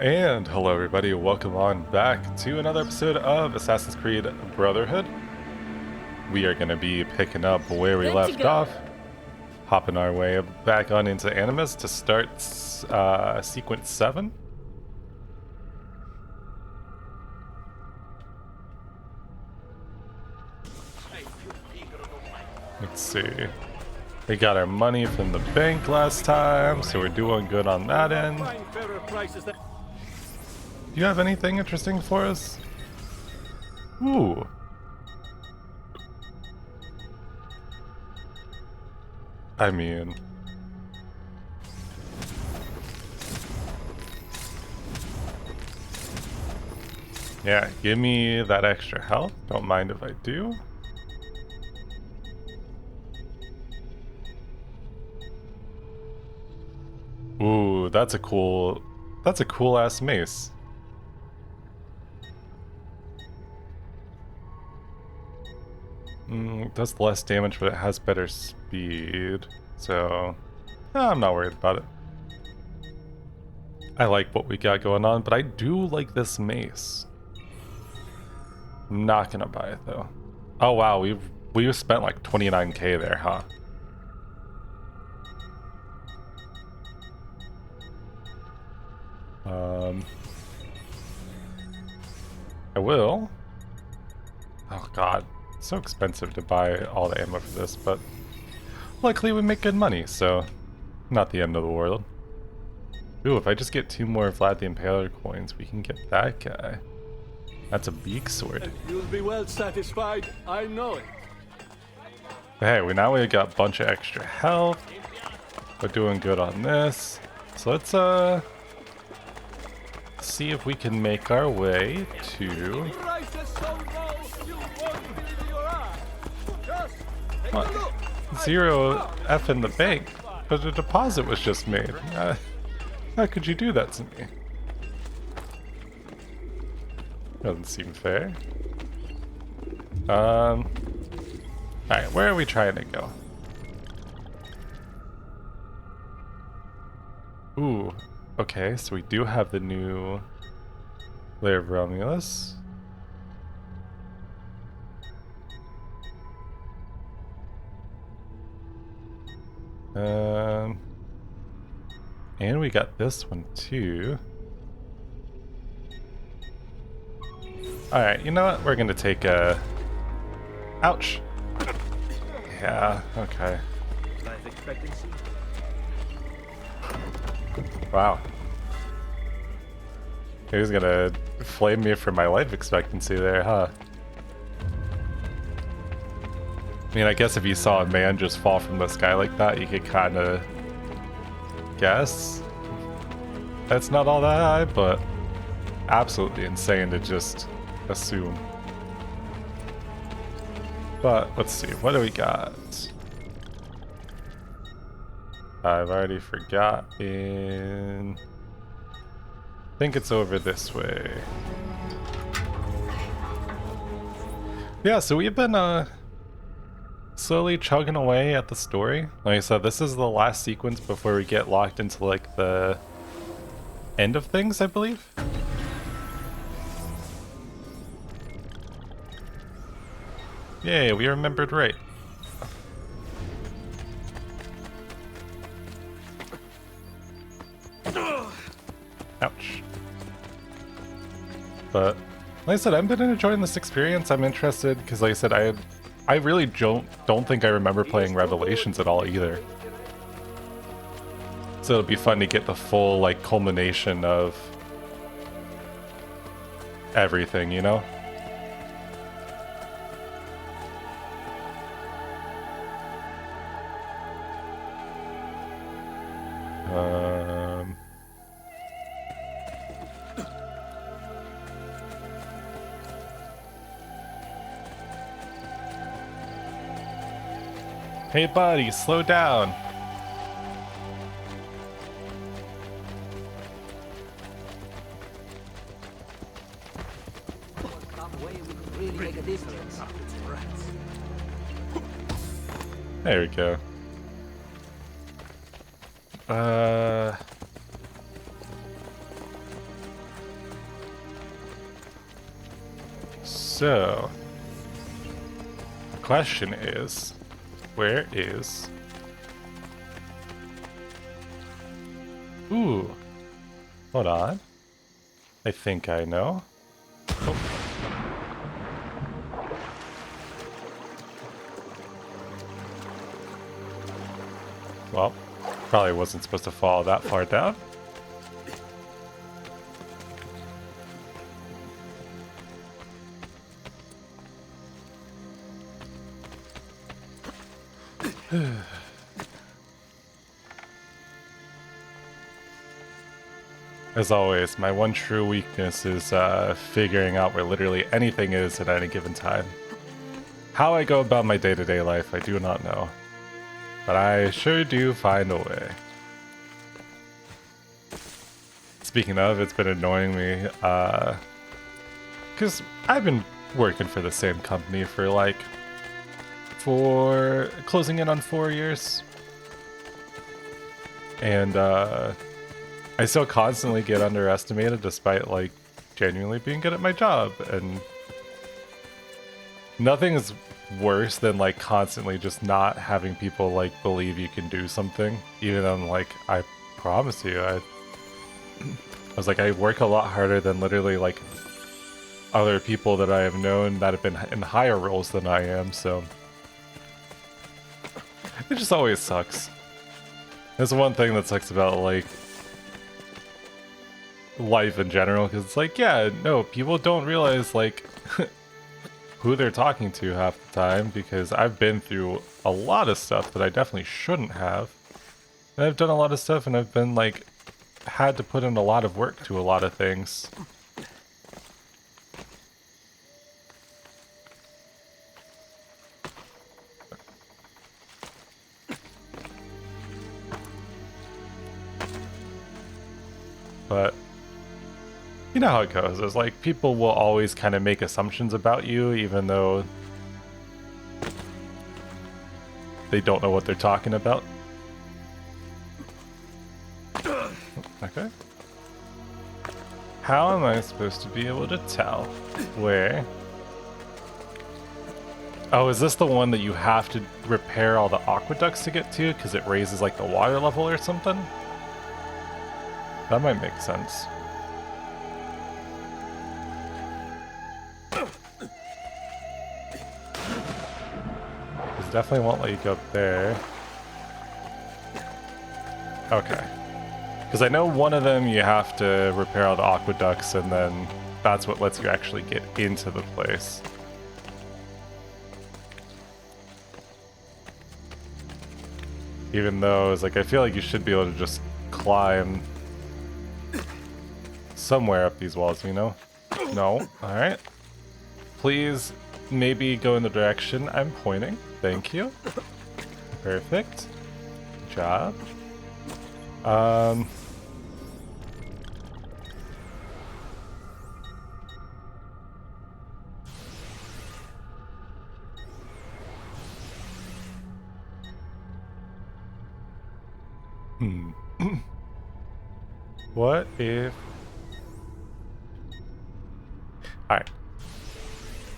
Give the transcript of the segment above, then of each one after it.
And hello everybody, welcome on back to another episode of Assassin's Creed Brotherhood. We are going to be picking up where we left off, hopping our way back on into Animus to start sequence 7. Let's see. We got our money from the bank last time, so we're doing good on that end. Do you have anything interesting for us? Ooh. I mean... yeah, give me that extra health. Don't mind if I do. Ooh, that's a cool ass mace. Does less damage, but it has better speed. So, I'm not worried about it. I like what we got going on, but I do like this mace. I'm not gonna buy it though. Oh wow, we've spent like 29k there, huh? I will. Oh god, it's so expensive to buy all the ammo for this, but luckily we make good money, so not the end of the world. Ooh, if I just get 2 more Vlad the Impaler coins, we can get that guy. That's a beak sword. You'll be well satisfied, I know it. Hey, now we got a bunch of extra health. We're doing good on this. So let's see if we can make our way to... what? 0 F in the bank, but a deposit was just made. How could you do that to me? Doesn't seem fair. Alright, where are we trying to go? Ooh, okay, so we do have the new layer of Romulus. And we got this one too. Alright, you know what? We're gonna take a... ouch! Yeah, okay. Life expectancy. Wow. He was gonna flame me for my life expectancy there, huh? I mean, I guess if you saw a man just fall from the sky like that, you could kinda guess that's not all that high, but absolutely insane to just assume. But let's see, what do we got? I've already forgotten. I think it's over this way. Yeah, so we've been slowly chugging away at the story. Like I said, this is the last sequence before we get locked into like the end of things, I believe. Yay, we remembered right. Ouch. But like I said, I've been enjoying this experience. I'm interested because, like I said, I really don't think I remember playing Revelations at all either. So it'll be fun to get the full like culmination of everything, you know? Hey buddy, slow down. There we go. So, the question is, where is... Ooh, hold on. I think I know. Oh. Well, probably wasn't supposed to fall that far down. As always, my one true weakness is figuring out where literally anything is at any given time. How I go about my day-to-day life, I do not know. But I sure do find a way. Speaking of, it's been annoying me, because I've been working for the same company for closing in on 4 years. And I still constantly get underestimated despite like genuinely being good at my job, and nothing is worse than like constantly just not having people like believe you can do something, even though I'm like, I promise you, I was like, I work a lot harder than literally like other people that I have known that have been in higher roles than I am, so it just always sucks. That's one thing that sucks about like life in general, because it's like, yeah, no, people don't realize like who they're talking to half the time, because I've been through a lot of stuff that I definitely shouldn't have. And I've done a lot of stuff, and I've been like had to put in a lot of work to a lot of things. But you know how it goes. It's like people will always kind of make assumptions about you, even though they don't know what they're talking about. Okay. How am I supposed to be able to tell where... Oh, is this the one that you have to repair all the aqueducts to get to because it raises like the water level or something? That might make sense. This definitely won't let you go up there. Okay. Because I know one of them you have to repair all the aqueducts, and then that's what lets you actually get into the place. Even though it's like I feel like you should be able to just climb somewhere up these walls, you know? No. Alright. Please maybe go in the direction I'm pointing. Thank you. Perfect. Good job. What if... Alright.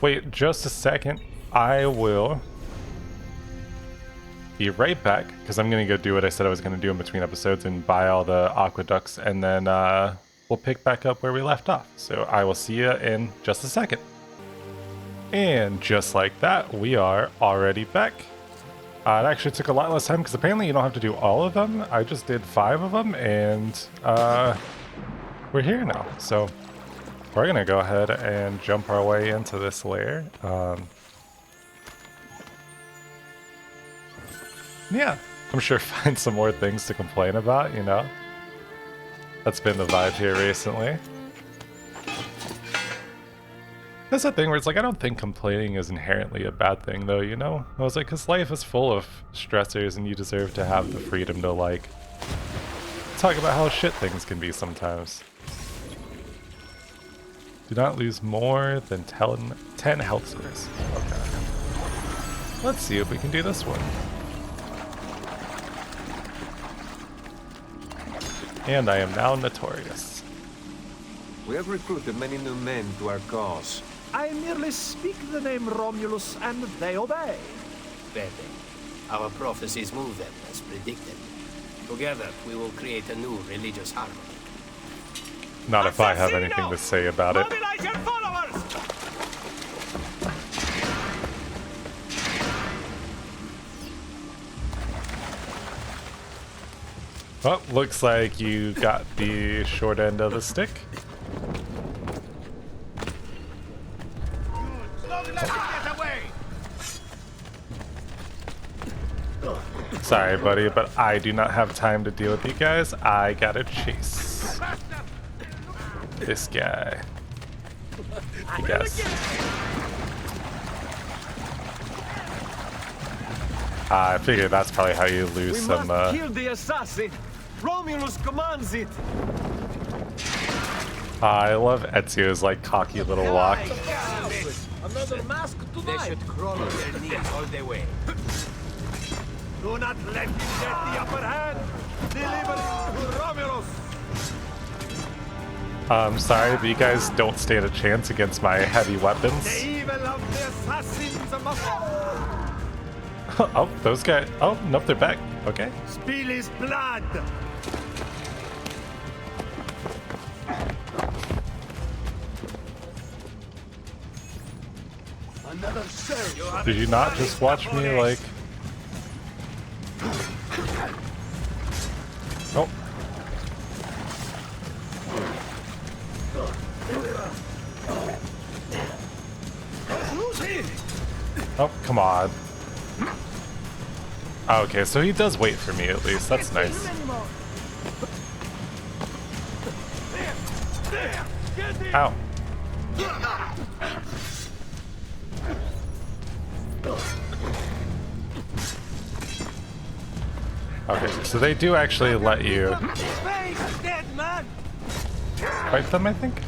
Wait just a second. I will be right back, because I'm going to go do what I said I was going to do in between episodes and buy all the aqueducts, and then we'll pick back up where we left off. So I will see you in just a second. And just like that, we are already back. It actually took a lot less time, because apparently you don't have to do all of them. I just did 5 of them, and we're here now. So we're going to go ahead and jump our way into this lair. Yeah, I'm sure find some more things to complain about, you know? That's been the vibe here recently. That's the thing where it's like, I don't think complaining is inherently a bad thing, though, you know? I was like, because life is full of stressors, and you deserve to have the freedom to, like, talk about how shit things can be sometimes. Do not lose more than 10 health squares. Okay. Let's see if we can do this one. And I am now notorious. We have recruited many new men to our cause. I merely speak the name Romulus and they obey. Bebe, our prophecies move them as predicted. Together, we will create a new religious harmony. Not if I have anything to say about it. Mobilize your followers! Well, looks like you got the short end of the stick. Sorry, buddy, but I do not have time to deal with you guys. I gotta chase this guy. I guess. I figured that's probably how you lose some. Kill the assassin. Romulus commands it. I love Ezio's like cocky little walk. Another mask tonight. They should crawl on their knees all the way. Do not let him get the upper hand. Deliver it to Romulus. Sorry, but you guys don't stand a chance against my heavy weapons. The evil of the assassins must Oh, those guys. Oh, nope, they're back. Okay. spill his blood. Another cell. Did you not just watch me like? Oh. Oh, come on. Okay, so he does wait for me at least. That's nice. Ow. Okay, so they do actually let you fight them, I think?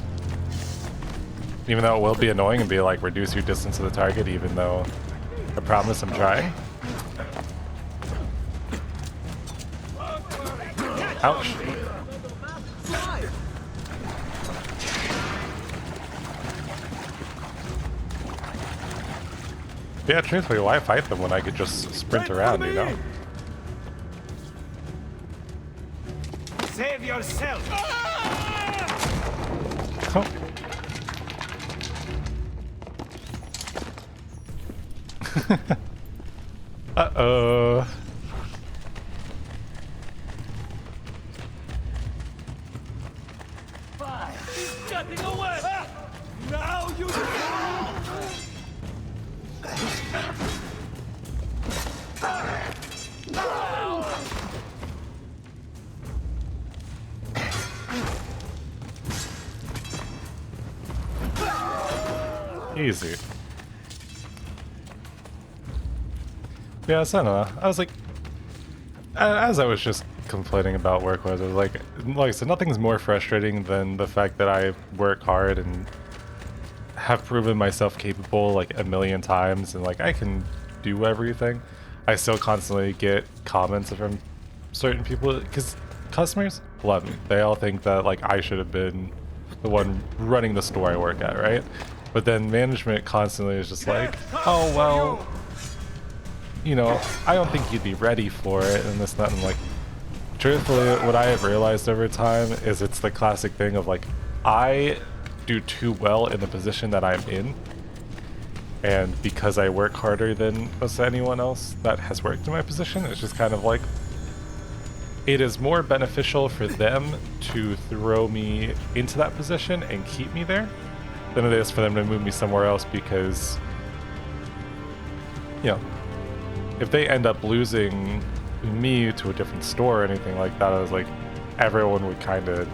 Even though it will be annoying and be like, reduce your distance to the target, even though I promise I'm trying. Ouch. Yeah, truthfully, why fight them when I could just sprint around, you know? Save yourself. Oh. Uh-oh. He's getting away. Now you. Easy. Yeah, so I don't know. I was like, as I was just complaining about work-wise, I was like I said, nothing's more frustrating than the fact that I work hard and have proven myself capable like a million times, and like I can do everything. I still constantly get comments from certain people because customers love me. They all think that like I should have been the one running the store I work at, right? But then management constantly is just like, oh well, you know, I don't think you'd be ready for it and this, that, and like, truthfully, what I have realized over time is it's the classic thing of like, I do too well in the position that I'm in, and because I work harder than most anyone else that has worked in my position, it's just kind of like, it is more beneficial for them to throw me into that position and keep me there than it is for them to move me somewhere else, because, you know, if they end up losing me to a different store or anything like that, I was like, everyone would kind of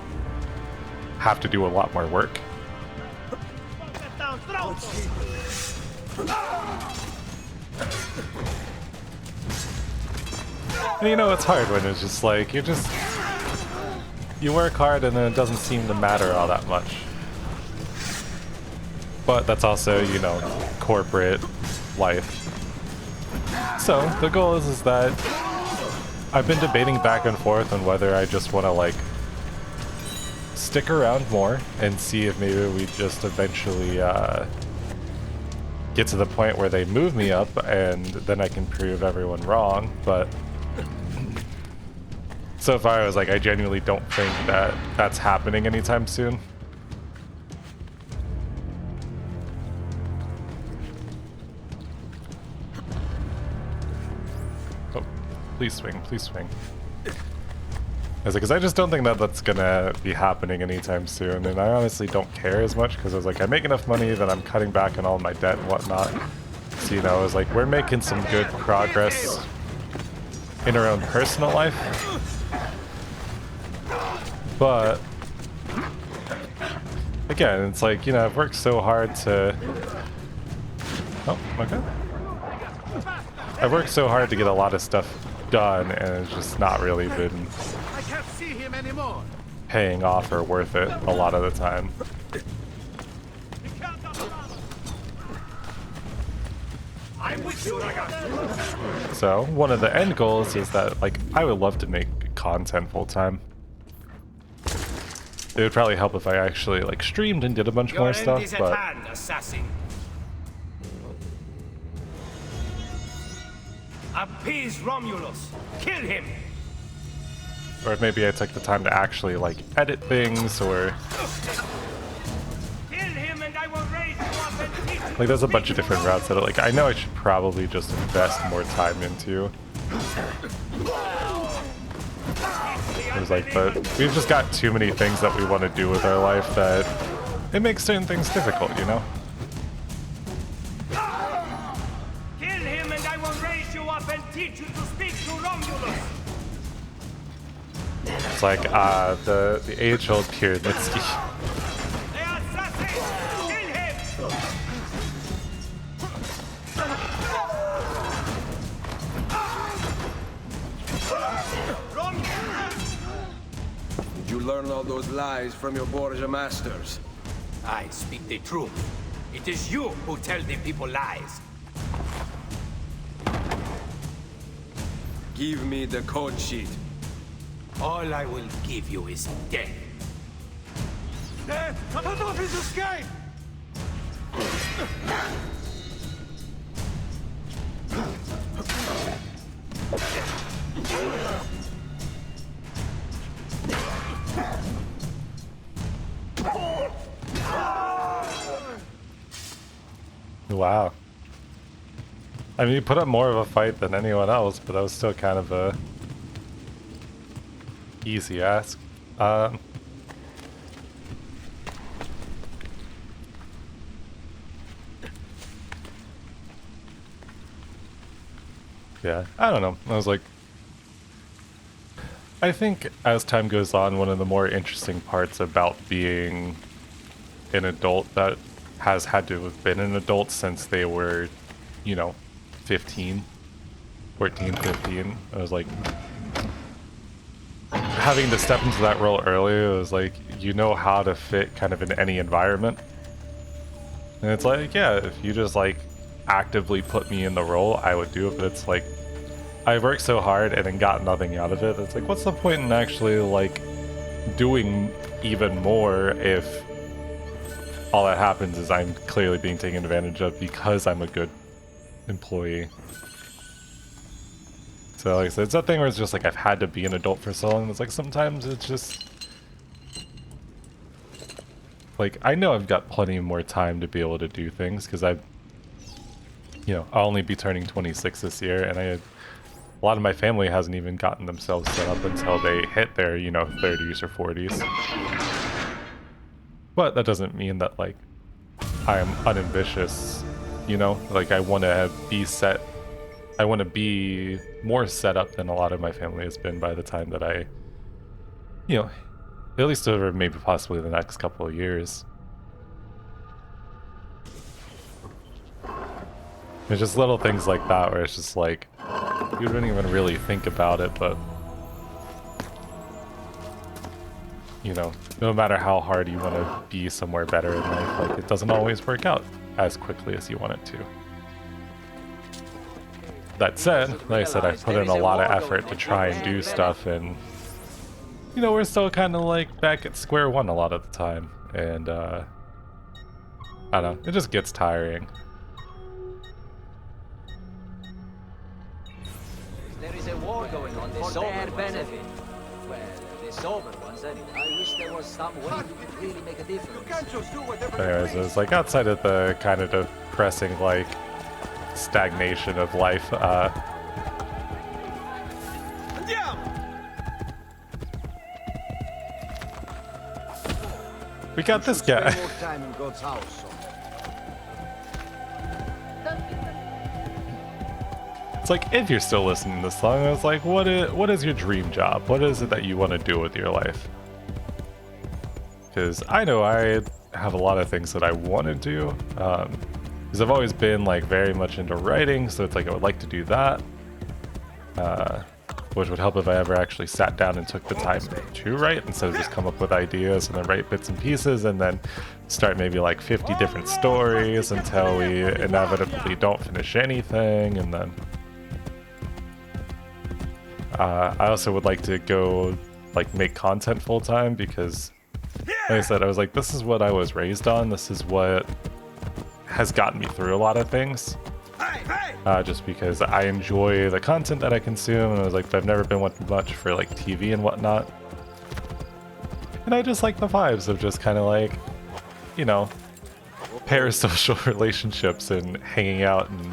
have to do a lot more work. And you know, it's hard when it's just like, you work hard and then it doesn't seem to matter all that much. But that's also, you know, corporate life. So the goal is that I've been debating back and forth on whether I just want to like stick around more and see if maybe we just eventually get to the point where they move me up, and then I can prove everyone wrong, but so far I was like, I genuinely don't think that that's happening anytime soon. Oh, please swing, please swing. I was like, because I just don't think that that's gonna be happening anytime soon, and I honestly don't care as much, because I was like, I make enough money that I'm cutting back on all my debt and whatnot. So, you know, I was like, we're making some good progress in our own personal life. But, again, it's like, you know, I've worked so hard to... Oh, okay. I've worked so hard to get a lot of stuff done, and it's just not really been paying off or worth it a lot of the time. So, one of the end goals is that, like, I would love to make content full-time. It would probably help if I actually, like, streamed and did a bunch more stuff, but... assassin. Appease Romulus. Kill him. Or if maybe I took the time to actually, like, edit things, or... Kill him and I will raise you up and teach you. Like, there's a bunch of different routes that, like, I know I should probably just invest more time into. It was like, but we've just got too many things that we want to do with our life that it makes certain things difficult, you know? Kill him and I will raise you up and teach you to speak to Romulus. It's like, the age-old Pyramidski. The assassin! Kill him! Did you learn all those lies from your Borgia masters? I speak the truth. It is you who tell the people lies. Give me the code sheet. All I will give you is death. Cut off his escape! Wow. I mean, you put up more of a fight than anyone else, but that was still kind of a easy ask. Yeah, I don't know. I was like, I think as time goes on, one of the more interesting parts about being an adult that has had to have been an adult since they were, you know, 15, 14, 15. I was like, having to step into that role early, it was like, you know how to fit kind of in any environment. And it's like, yeah, if you just like actively put me in the role, I would do it, but it's like, I worked so hard and then got nothing out of it. It's like, what's the point in actually like doing even more if all that happens is I'm clearly being taken advantage of because I'm a good employee. So like I said, it's that thing where it's just like I've had to be an adult for so long. It's like sometimes it's just like I know I've got plenty more time to be able to do things because I'll only be turning 26 this year, and a lot of my family hasn't even gotten themselves set up until they hit their 30s or 40s. But that doesn't mean that like I am unambitious, like I want to I want to be more set up than a lot of my family has been by the time that I, at least over maybe possibly the next couple of years. There's just little things like that where it's just like, you don't even really think about it, but, no matter how hard you want to be somewhere better in life, like it doesn't always work out as quickly as you want it to. That said, like I said, I put in a lot of effort to try and do stuff, and we're still kind of like back at square one a lot of the time, and I don't know, it just gets tiring. for their benefit. Well, the sober ones anyway. I wish there was some way you could really make a difference. You can't just do whatever But anyways, it was like outside of the kind of depressing like stagnation of life. We got this guy. Spend more time in God's house. It's like, if you're still listening to this song, I was like, what is your dream job? What is it that you want to do with your life? Because I know I have a lot of things that I want to do. Because I've always been like very much into writing, so it's like I would like to do that. Which would help if I ever actually sat down and took the time to write instead of just come up with ideas and then write bits and pieces and then start maybe like 50 different stories until we inevitably don't finish anything. And then I also would like to go like make content full time because, like I said, I was like, this is what I was raised on. This is what has gotten me through a lot of things. Just because I enjoy the content that I consume, and I was like, but I've never been much for like TV and whatnot. And I just like the vibes of just kind of like, you know, parasocial relationships and hanging out and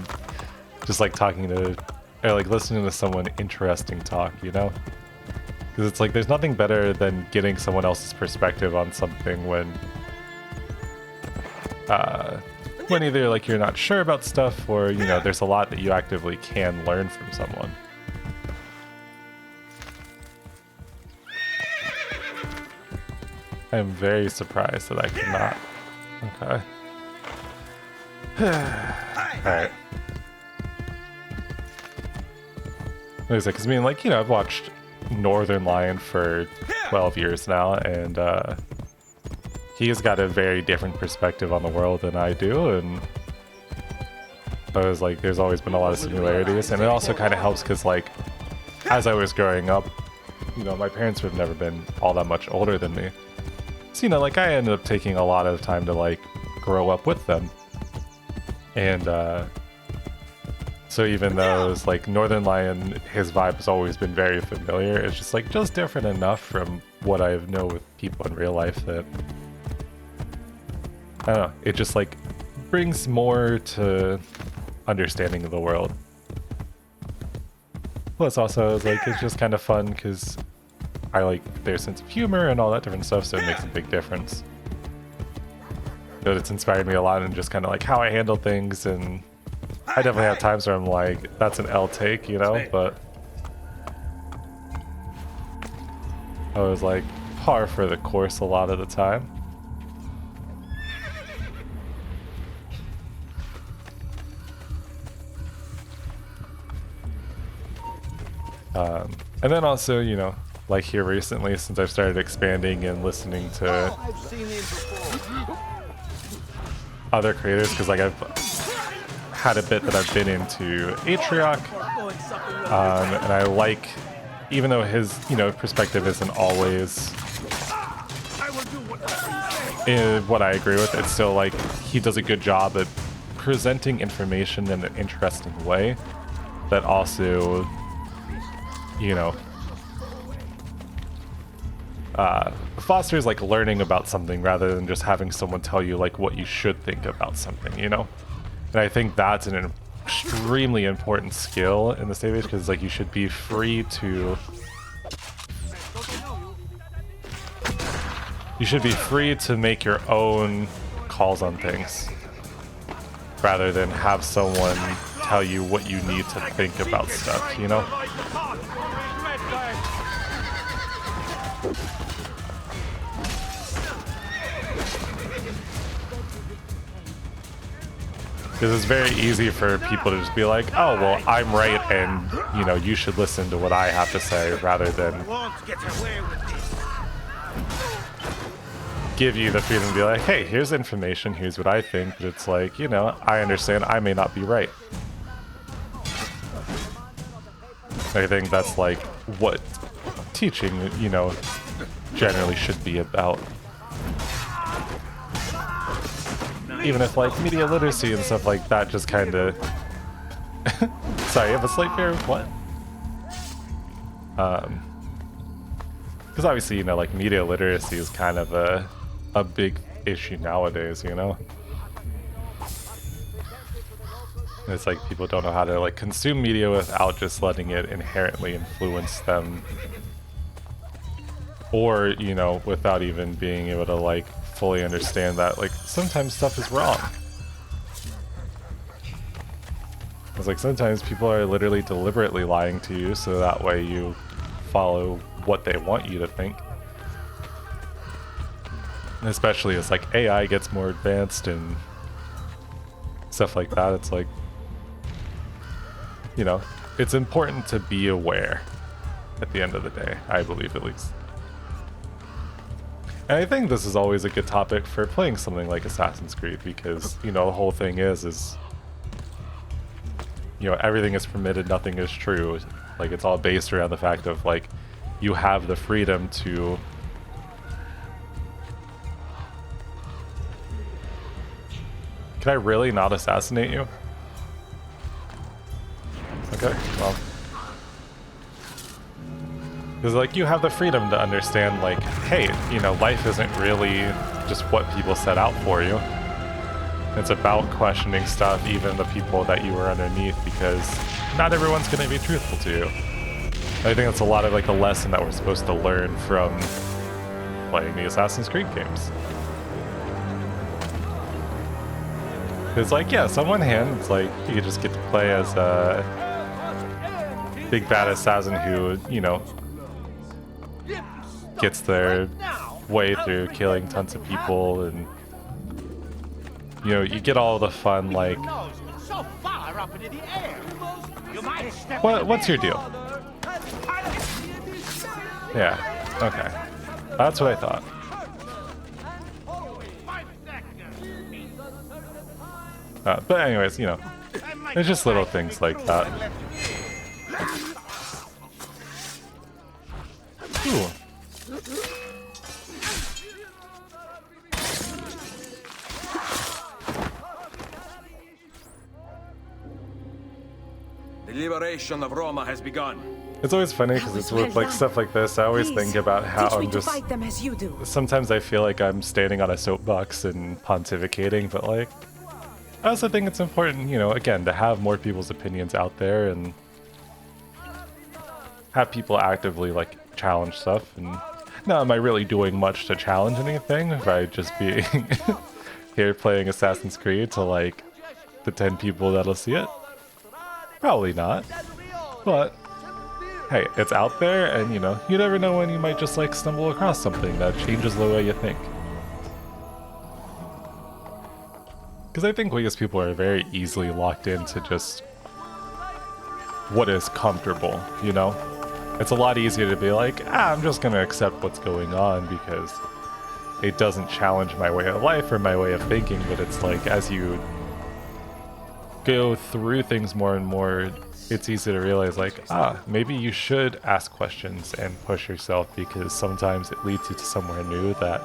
just like talking to, or like listening to someone interesting talk, you know? Because it's like, there's nothing better than getting someone else's perspective on something when either like you're not sure about stuff or, you know, there's a lot that you actively can learn from someone. I am very surprised that I cannot. Okay. Alright. Like I said, because I mean, like, you know, I've watched Northern Lion for 12 years now, and he's got a very different perspective on the world than I do, and I was like, there's always been a lot of similarities, and it also kind of helps because, like, as I was growing up, you know, my parents would have never been all that much older than me. So, you know, like, I ended up taking a lot of time to, like, grow up with them. And, so even though it's like Northern Lion, his vibe has always been very familiar, it's just, like, just different enough from what I know with people in real life that I don't know, it just like brings more to understanding of the world. Plus also it's just kind of fun because I like their sense of humor and all that different stuff, so it makes a big difference. But it's inspired me a lot in just kind of like how I handle things, and I definitely have times where I'm like, that's an L take, you know, but I was like par for the course a lot of the time. And then also, you know, like here recently, since I've started expanding and listening to other creators, because like I've had a bit that I've been into Atrioc, and I like, even though his, you know, perspective isn't always what I agree with, it's still like he does a good job at presenting information in an interesting way that also, you know, fosters like learning about something rather than just having someone tell you like what you should think about something, you know? And I think that's an extremely important skill in this day and age, because like you should be free to make your own calls on things rather than have someone tell you what you need to think about stuff, you know? Because it's very easy for people to just be like, oh, well, I'm right, and, you know, you should listen to what I have to say, rather than give you the freedom to be like, hey, here's information, here's what I think, but it's like, you know, I understand I may not be right. I think that's like what teaching, you know, generally should be about. Even if like media literacy and stuff like that just kind of sorry, you have a slight fear of what? Because obviously, you know, like media literacy is kind of a big issue nowadays, you know? It's like people don't know how to like consume media without just letting it inherently influence them. Or, you know, without even being able to like fully understand that like sometimes stuff is wrong. It's like sometimes people are literally deliberately lying to you so that way you follow what they want you to think. And especially as like AI gets more advanced and stuff like that, it's like, you know, it's important to be aware at the end of the day, I believe at least. And I think this is always a good topic for playing something like Assassin's Creed because, you know, the whole thing is, you know, everything is permitted, nothing is true. Like, it's all based around the fact of, like, you have the freedom to... Can I really not assassinate you? Okay, well... Because, like, you have the freedom to understand, like, hey, you know, life isn't really just what people set out for you. It's about questioning stuff, even the people that you were underneath, because not everyone's going to be truthful to you. I think that's a lot of, like, the lesson that we're supposed to learn from playing the Assassin's Creed games. It's like, yes, on one hand, it's like, you just get to play as a big bad assassin who, you know, gets their way through killing tons of people, and you know, you get all the fun, like... What's your deal? Yeah, okay. That's what I thought. But anyways, you know, there's just little things like that. Ooh. The liberation of Roma has begun. It's always funny because it's with like stuff like this. I always think about how I'm just... fight them as you do. Sometimes I feel like I'm standing on a soapbox and pontificating, but like, I also think it's important, you know, again, to have more people's opinions out there and have people actively like challenge stuff. And now, am I really doing much to challenge anything by just being here playing Assassin's Creed to like the 10 people that'll see it? Probably not. But hey, it's out there, and you know, you never know when you might just like stumble across something that changes the way you think. Because I think we as people are very easily locked into just what is comfortable, you know? It's a lot easier to be like, I'm just gonna accept what's going on because it doesn't challenge my way of life or my way of thinking, but it's like, as you go through things more and more, it's easy to realize like, maybe you should ask questions and push yourself because sometimes it leads you to somewhere new that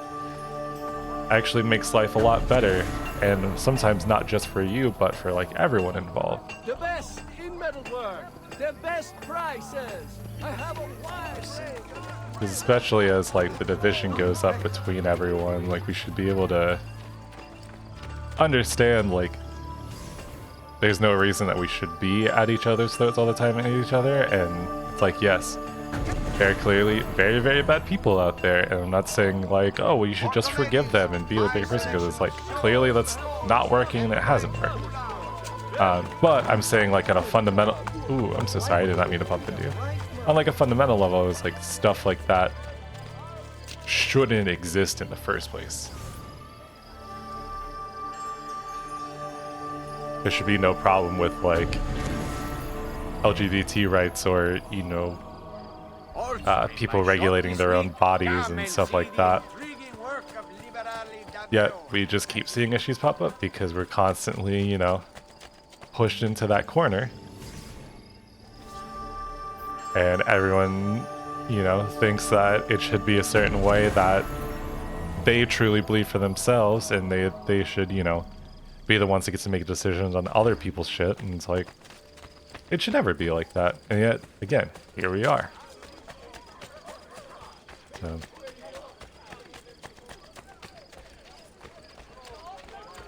actually makes life a lot better, and sometimes not just for you, but for like everyone involved. The best in metalwork, the best prices. I have a wide range. Because especially as like the division goes up between everyone, like we should be able to understand like there's no reason that we should be at each other's throats all the time and at each other. And it's like, yes, very clearly very, very bad people out there, and I'm not saying like, oh, well, you should just forgive them and be a big person, because it's like clearly that's not working and it hasn't worked. But I'm saying like at a fundamental... Ooh, I'm so sorry, I did not mean to bump into you. On like a fundamental level, it's like stuff like that shouldn't exist in the first place. There should be no problem with like LGBT rights or, you know, people regulating their own bodies and stuff like that. Yet we just keep seeing issues pop up because we're constantly, you know, pushed into that corner. And everyone, you know, thinks that it should be a certain way that they truly believe for themselves, and they should, you know, be the ones that get to make decisions on other people's shit. And it's like, it should never be like that. And yet, again, here we are. So.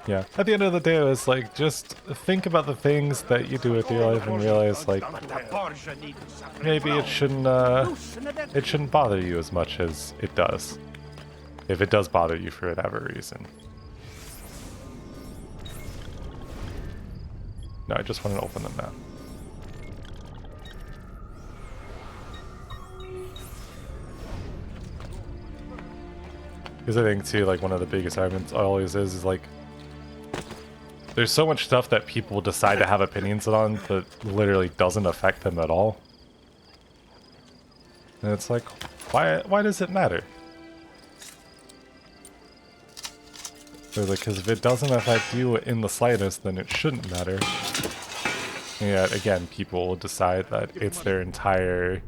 Yeah, at the end of the day, it was like, just think about the things that you do with your life and realize, like, maybe it shouldn't bother you as much as it does. If it does bother you for whatever reason. No, I just want to open the map. Because I think, too, like, one of the biggest arguments always is like, there's so much stuff that people decide to have opinions on that literally doesn't affect them at all. And it's like, why does it matter? They're like, because if it doesn't affect you in the slightest, then it shouldn't matter. And yet, again, people will decide that it's their entire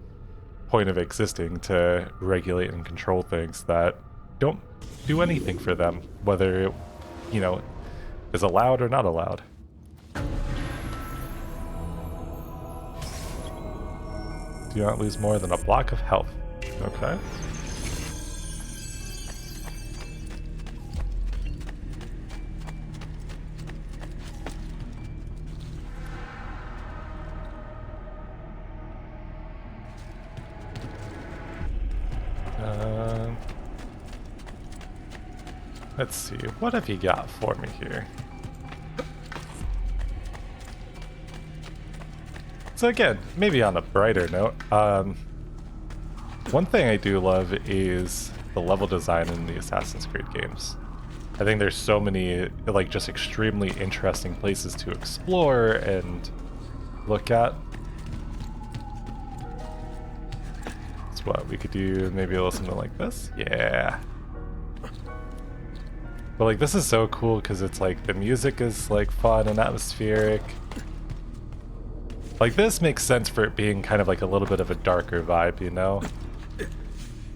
point of existing to regulate and control things that don't do anything for them, whether it, you know, is allowed or not allowed. Do not lose more than a block of health. Okay. Let's see, what have you got for me here? So again, maybe on a brighter note, one thing I do love is the level design in the Assassin's Creed games. I think there's so many, like, just extremely interesting places to explore and look at. That's what we could do, maybe a little something like this? Yeah. But like, this is so cool because it's like, the music is like fun and atmospheric. Like, this makes sense for it being kind of like a little bit of a darker vibe, you know?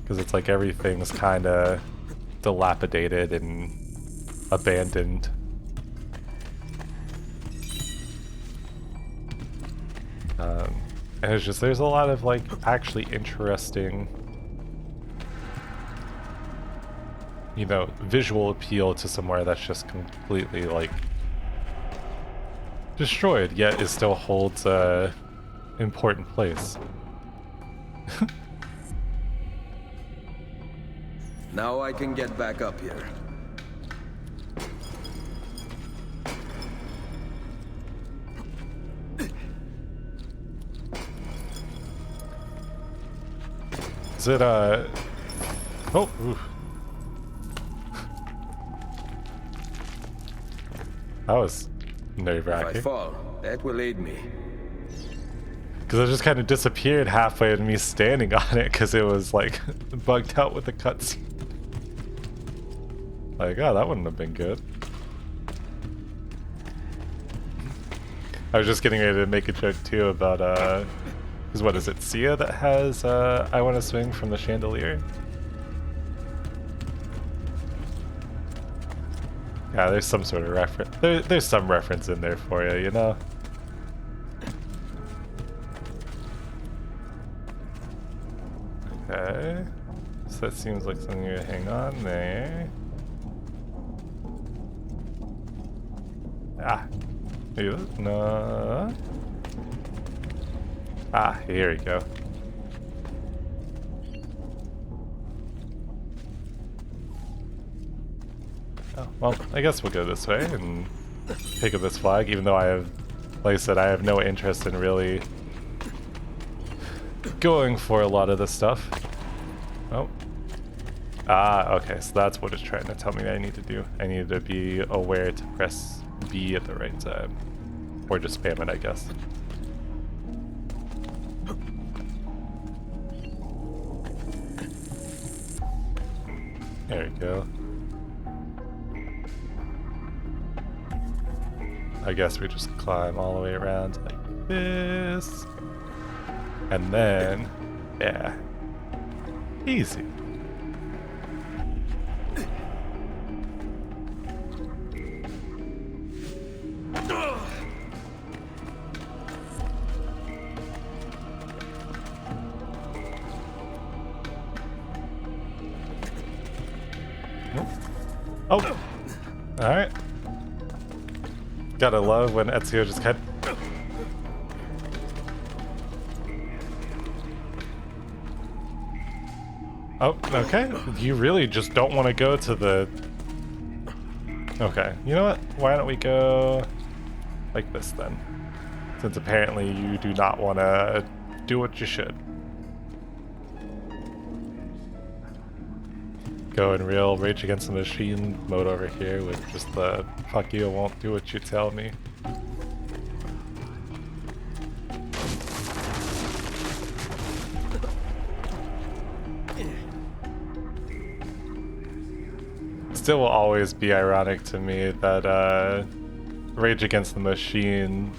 Because it's like everything's kind of dilapidated and abandoned. And it's just, there's a lot of like actually interesting, you know, visual appeal to somewhere that's just completely like destroyed, yet it still holds a important place. Now I can get back up here. Is it oh, oof. That was nerve-wracking. If I fall, that will aid me. Because it just kind of disappeared halfway with me standing on it because it was like bugged out with the cutscene. Like, oh, that wouldn't have been good. I was just getting ready to make a joke too about because what is it, Sia that has I Want to Swing from the Chandelier? Yeah, there's some sort of reference. There's some reference in there for you, you know? Okay. So that seems like something to hang on there. Ah. No. Ah, here we go. Oh, well, I guess we'll go this way and pick up this flag, even though I have, like I said, I have no interest in really going for a lot of this stuff. Oh. Ah, okay, so that's what it's trying to tell me I need to do. I need to be aware to press B at the right time. Or just spam it, I guess. There we go. I guess we just climb all the way around like this. And then, yeah. Easy. Oh! Alright. Gotta love when Ezio just kind of... Oh, okay. You really just don't want to go to the... Okay, you know what? Why don't we go like this then? Since apparently you do not want to do what you should. Go in real Rage Against the Machine mode over here with just the fuck you, I won't do what you tell me. Still will always be ironic to me that Rage Against the Machine,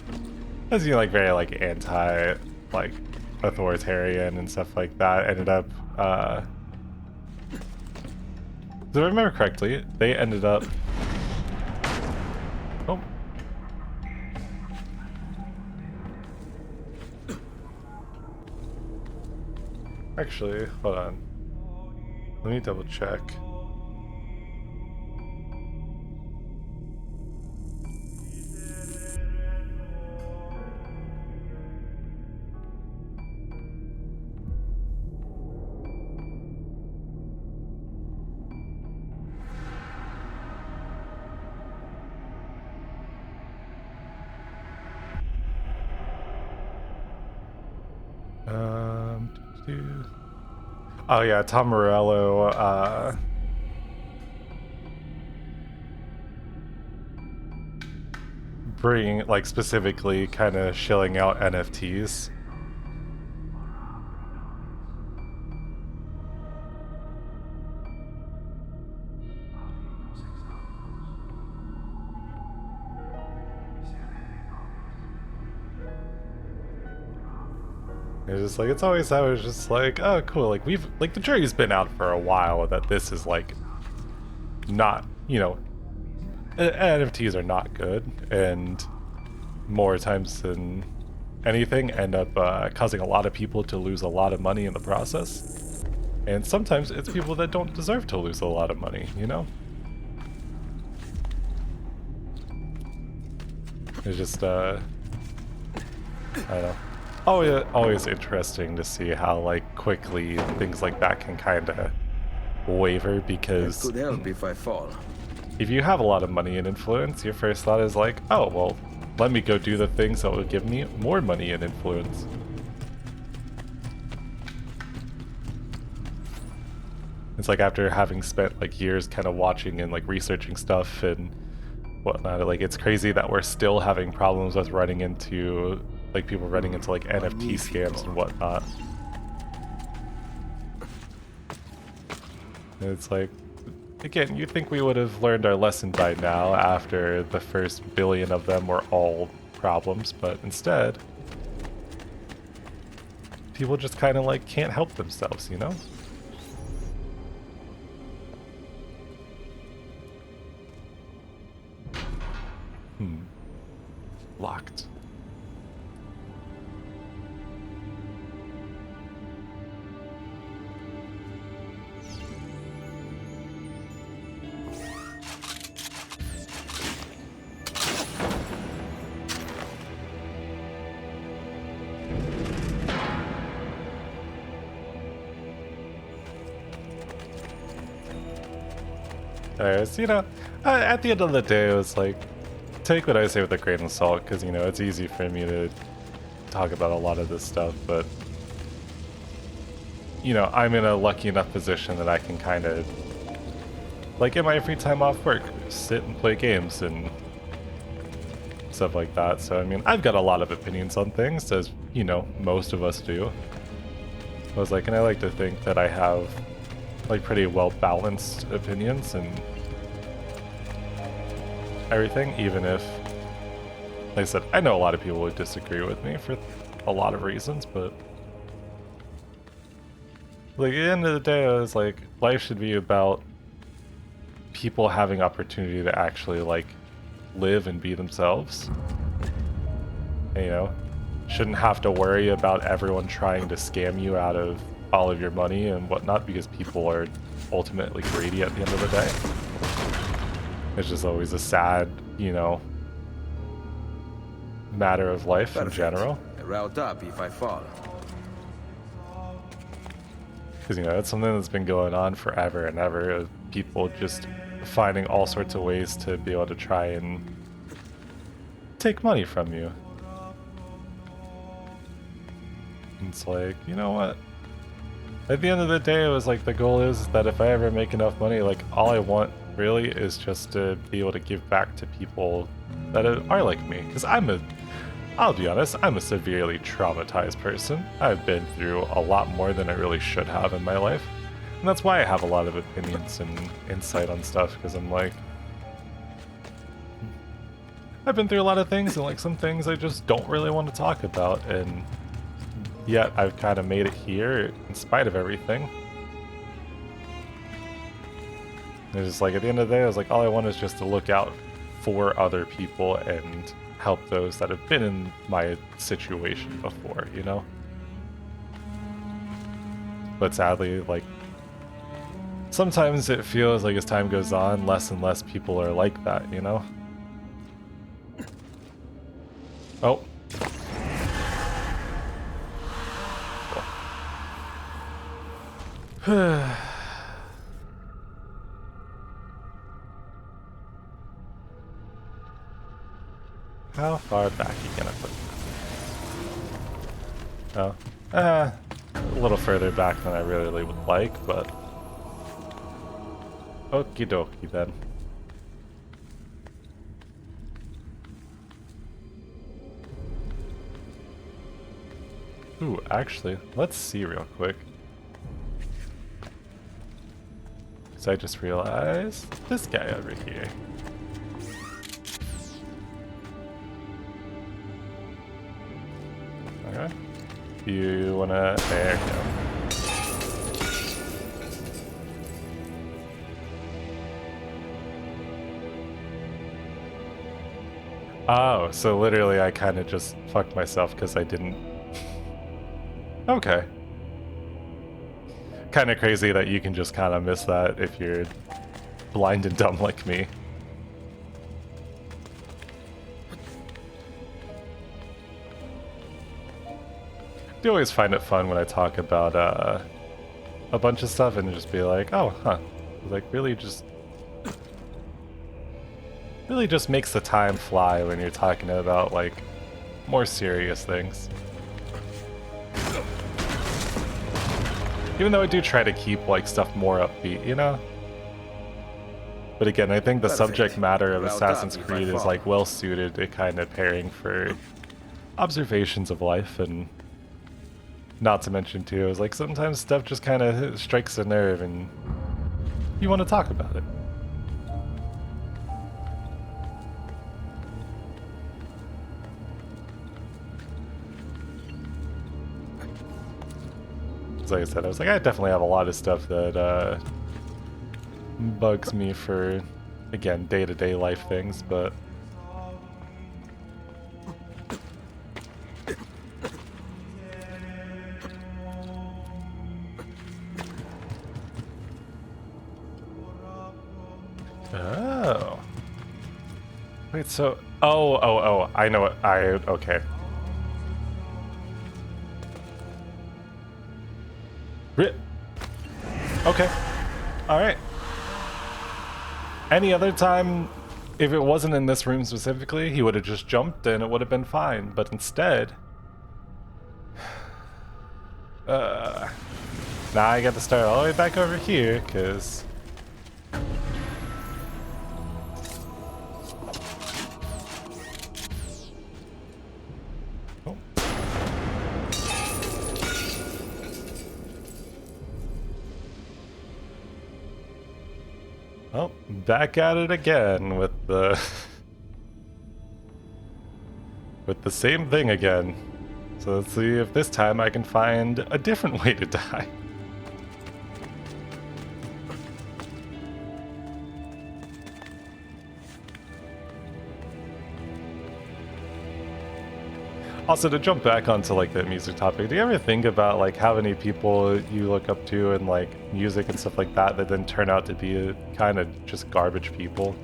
as you like very like anti like authoritarian and stuff like that, ended up if I remember correctly, they ended up... Oh. Actually, hold on. Let me double check. Oh yeah, Tom Morello, bringing, like, specifically kind of shilling out NFTs. It's just like, it's always, I was just like, oh cool, like we've, like the jury's been out for a while that this is like, not, you know, NFTs are not good, and more times than anything end up causing a lot of people to lose a lot of money in the process. And sometimes it's people that don't deserve to lose a lot of money, you know? It's just, I don't know. Oh yeah, always interesting to see how like quickly things like that can kind of waver, because It could help if I fall. if you have a lot of money and influence, your first thought is like, oh well, let me go do the things that will give me more money and influence. It's like after having spent like years kind of watching and like researching stuff and whatnot, like it's crazy that we're still having problems with running into like people running into like NFT scams and whatnot. And it's like, again, you'd think we would have learned our lesson by now after the first billion of them were all problems, but instead, people just kind of like can't help themselves, you know? Locked. So, you know, at the end of the day, it was like, take what I say with a grain of salt, because, you know, it's easy for me to talk about a lot of this stuff, but, you know, I'm in a lucky enough position that I can kind of, like, in my free time off work, sit and play games and stuff like that. So, I mean, I've got a lot of opinions on things, as, you know, most of us do. I was like, and I like to think that I have, like, pretty well-balanced opinions and everything, even if, like I said, I know a lot of people would disagree with me for a lot of reasons, but like at the end of the day, I was like, life should be about people having opportunity to actually like live and be themselves. And, you know, shouldn't have to worry about everyone trying to scam you out of all of your money and whatnot, because people are ultimately greedy at the end of the day. It's just always a sad, you know, matter of life in general. Route up if I fall. Because, you know, it's something that's been going on forever and ever, of people just finding all sorts of ways to be able to try and take money from you. And it's like, you know what? At the end of the day, it was like, the goal is that if I ever make enough money, like, all I want really is just to be able to give back to people that are like me. Because I'll be honest, I'm a severely traumatized person. I've been through a lot more than I really should have in my life. And that's why I have a lot of opinions and insight on stuff, because I'm like, I've been through a lot of things, and like some things I just don't really want to talk about, and yet I've kind of made it here in spite of everything. It's just like, at the end of the day, I was like, all I want is just to look out for other people and help those that have been in my situation before, you know? But sadly, like, sometimes it feels like as time goes on, less and less people are like that, you know? Oh. How far back are you gonna put? Oh. A little further back than I really would like, but okie dokie then. Ooh, actually, let's see real quick. So I just realized this guy over here. Okay. You wanna... There you go. Oh, so literally I kind of just fucked myself because I didn't... Okay. Kind of crazy that you can just kind of miss that if you're blind and dumb like me. I do always find it fun when I talk about a bunch of stuff and just be like, oh, huh. Like, really just makes the time fly when you're talking about, like, more serious things. Even though I do try to keep, like, stuff more upbeat, you know? But again, I think the subject matter of Assassin's Creed is, like, well suited to kind of pairing for observations of life, and not to mention, too, is like, sometimes stuff just kind of strikes a nerve and you want to talk about it. Like I said, I was like, I definitely have a lot of stuff that bugs me for, again, day-to-day life things, but oh, wait, so oh, I know what okay. Okay. Alright. Any other time, if it wasn't in this room specifically, he would have just jumped and it would have been fine. But instead... now I got to start all the way back over here, because... Oh, back at it again with the... with the same thing again. So let's see if this time I can find a different way to die. Also, to jump back onto like the music topic, do you ever think about like how many people you look up to in like music and stuff like that that then turn out to be kind of just garbage people?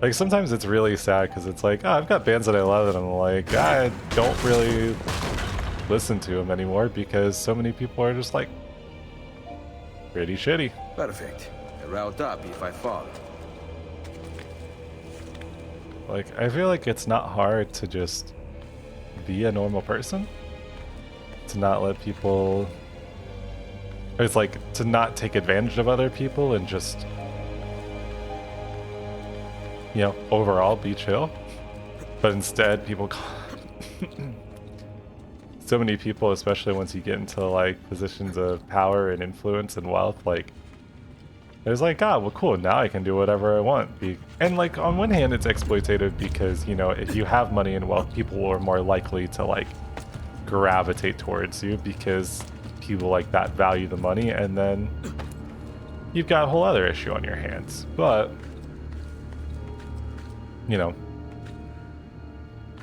Like, sometimes it's really sad because it's like, oh, I've got bands that I love and I'm like, I don't really listen to them anymore because so many people are just like pretty shitty. Perfect. A route up if I fall. Like, I feel like it's not hard to just be a normal person. To not let people... It's like, to not take advantage of other people and just... You know, overall be chill. But instead, people... So many people, especially once you get into, like, positions of power and influence and wealth, like... There's like, ah, well, cool, now I can do whatever I want. And, like, on one hand, it's exploitative because, you know, if you have money and wealth, people are more likely to, like, gravitate towards you because people like that value the money, and then you've got a whole other issue on your hands. But, you know,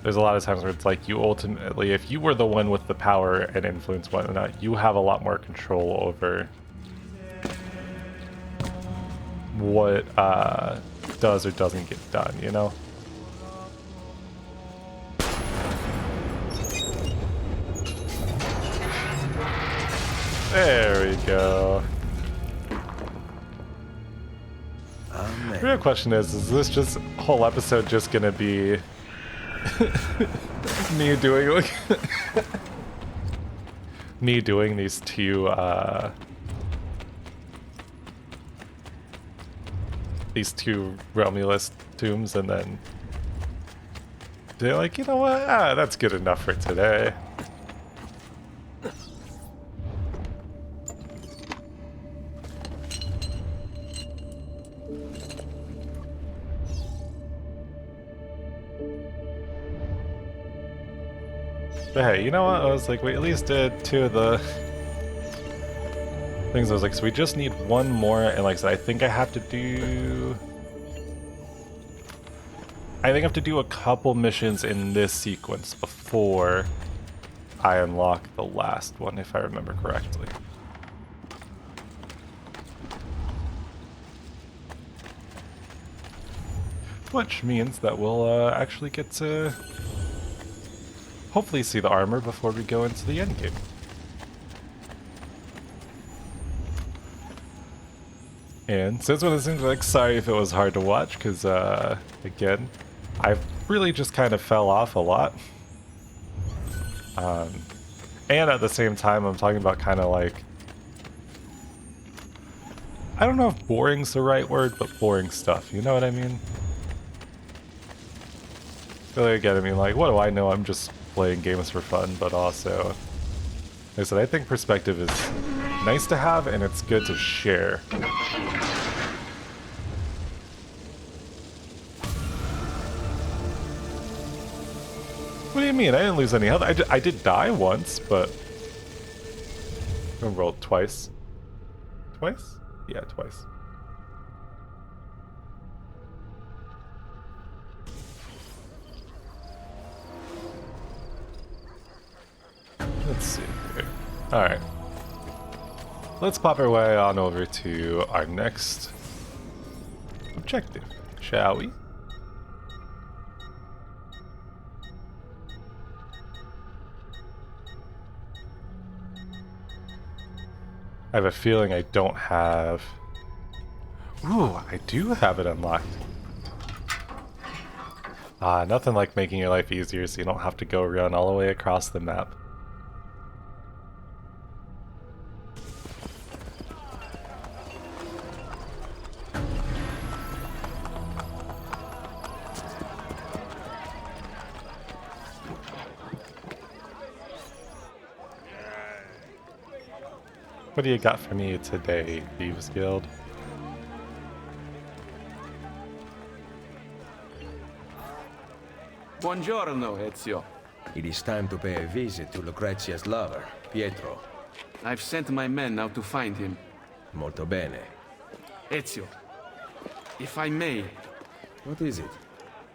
there's a lot of times where it's like you ultimately, if you were the one with the power and influence and whatnot, you have a lot more control over what does or doesn't get done, you know? There we go. The real question is this just whole episode just gonna be me doing like me doing these two Romulus tombs and then they're like, you know what, that's good enough for today. But hey, you know what? I was like, we at least did 2 of the things. I was like, so we just need 1 more, and like I said, I think I have to do a couple missions in this sequence before I unlock the last one, if I remember correctly. Which means that we'll actually get to hopefully see the armor before we go into the endgame. And since one of those things, like, sorry if it was hard to watch, because, again, I really just kind of fell off a lot. And at the same time, I'm talking about kind of like, I don't know if boring's the right word, but boring stuff, you know what I mean? Really, again, I mean, like, what do I know? I'm just playing games for fun, but also, like I said, I think perspective is nice to have, and it's good to share. What do you mean? I didn't lose any health. I did die once, but I rolled twice. Twice? Yeah, twice. Let's see here. Alright. Let's pop our way on over to our next objective, shall we? I have a feeling I don't have... Ooh, I do have it unlocked. Nothing like making your life easier so you don't have to go run all the way across the map. What do you got for me today, Thieves Guild? Buongiorno, Ezio. It is time to pay a visit to Lucrezia's lover, Pietro. I've sent my men out to find him. Molto bene. Ezio, if I may, What is it?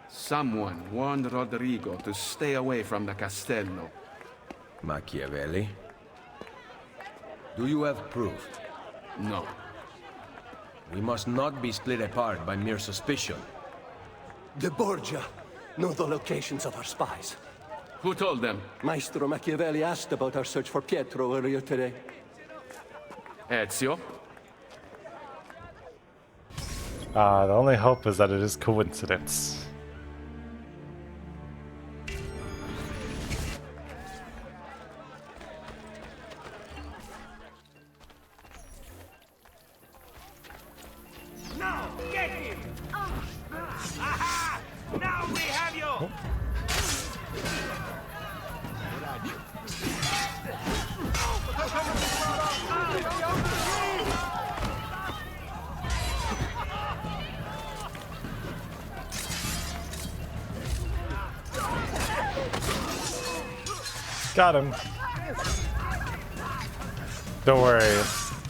someone warned Rodrigo to stay away from the Castello. Machiavelli? Do you have proof? No. We must not be split apart by mere suspicion. The Borgia know the locations of our spies. Who told them? Maestro Machiavelli asked about our search for Pietro earlier today. Ezio? The only hope is that it is coincidence. Now, get him! Aha! Now we have you! Oh. Got him. Don't worry,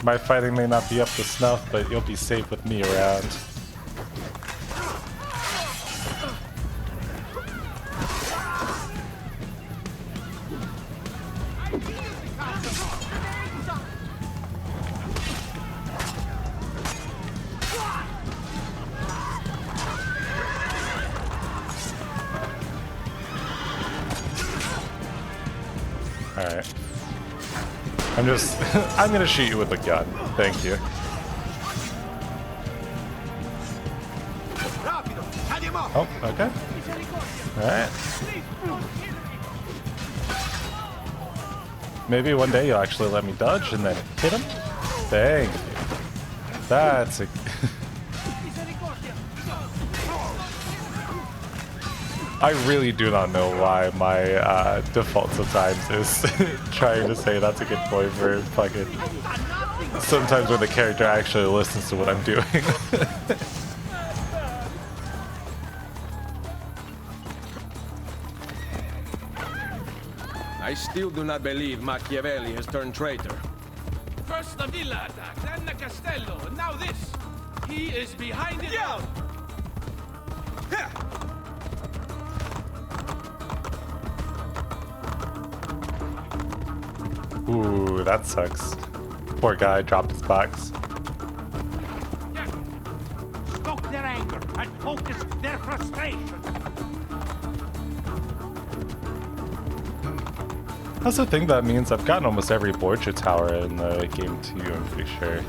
my fighting may not be up to snuff, but you'll be safe with me around. Alright. I'm gonna shoot you with a gun. Thank you. Oh, okay. Alright. Maybe one day you'll actually let me dodge and then hit him? Thank you. That's a... I really do not know why my default sometimes is trying to say that's a good point for fucking... Sometimes when the character actually listens to what I'm doing. I still do not believe Machiavelli has turned traitor. First the villa attack, then the castello, and now this. He is behind it all. Ooh, that sucks. Poor guy dropped his box. Stoke their anger and focus their frustration. I also think that means I've gotten almost every Borgia tower in the game too, I'm pretty sure.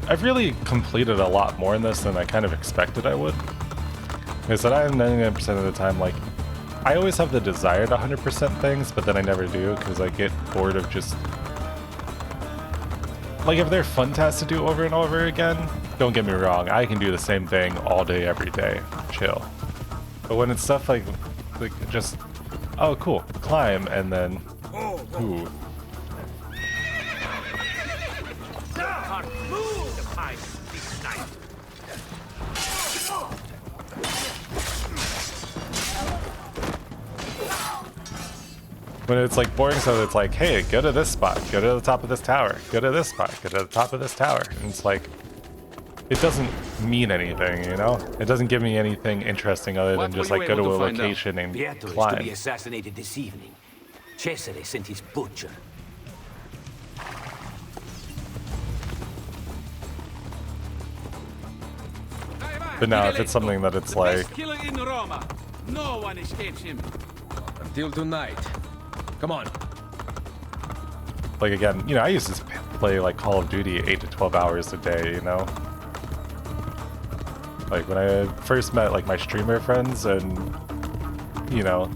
I've really completed a lot more in this than I kind of expected I would. Because I'm 99% of the time, like, I always have the desire to 100% things, but then I never do, because I get bored of just... Like, if they're fun tasks to do over and over again, don't get me wrong, I can do the same thing all day, every day. Chill. But when it's stuff like just, oh cool, climb, and then, ooh. When it's like boring stuff, it's like, hey, go to this spot, go to the top of this tower, go to this spot, go to the top of this tower. And it's like, it doesn't mean anything, you know? It doesn't give me anything interesting other than just like go to a location and Pietro is climb. to be assassinated this evening. Cesare sent his butcher. But now if it's something that it's like... Best killer in Roma. No one escapes him. Until tonight. Come on. Like again, you know, I used to play like Call of Duty 8 to 12 hours a day, you know? Like when I first met like my streamer friends and, you know,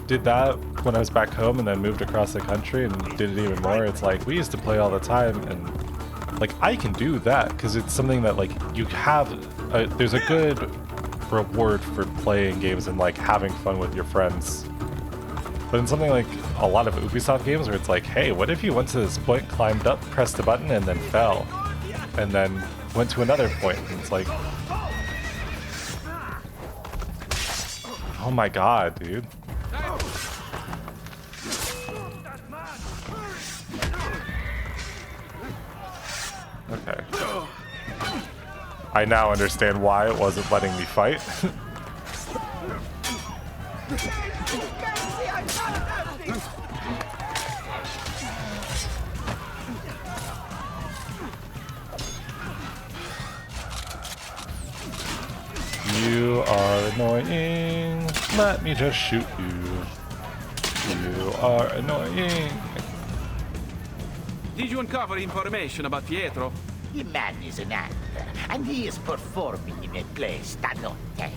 did that when I was back home and then moved across the country and did it even more, it's like we used to play all the time and like I can do that because it's something that like you have, there's a good reward for playing games and like having fun with your friends. But in something like a lot of Ubisoft games where it's like, hey, what if you went to this point, climbed up, pressed a button, and then fell? And then went to another point, and it's like... Oh my god, dude. Okay. I now understand why it wasn't letting me fight. You are annoying. Let me just shoot you. You are annoying. Did you uncover information about Pietro? The man is an actor, and he is performing in a place that not take.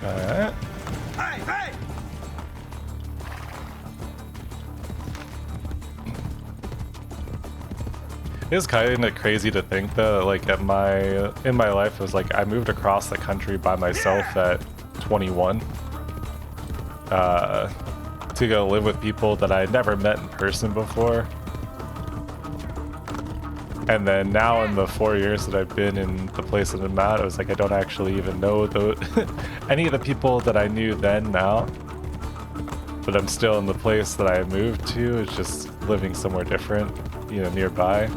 Alright. Hey, hey! It's kind of crazy to think that, like, in my life, it was like I moved across the country by myself at 21 to go live with people that I had never met in person before. And then now in the 4 years that I've been in the place that I'm at, it was like I don't actually even know any of the people that I knew then now. But I'm still in the place that I moved to. It's just living somewhere different, you know, nearby.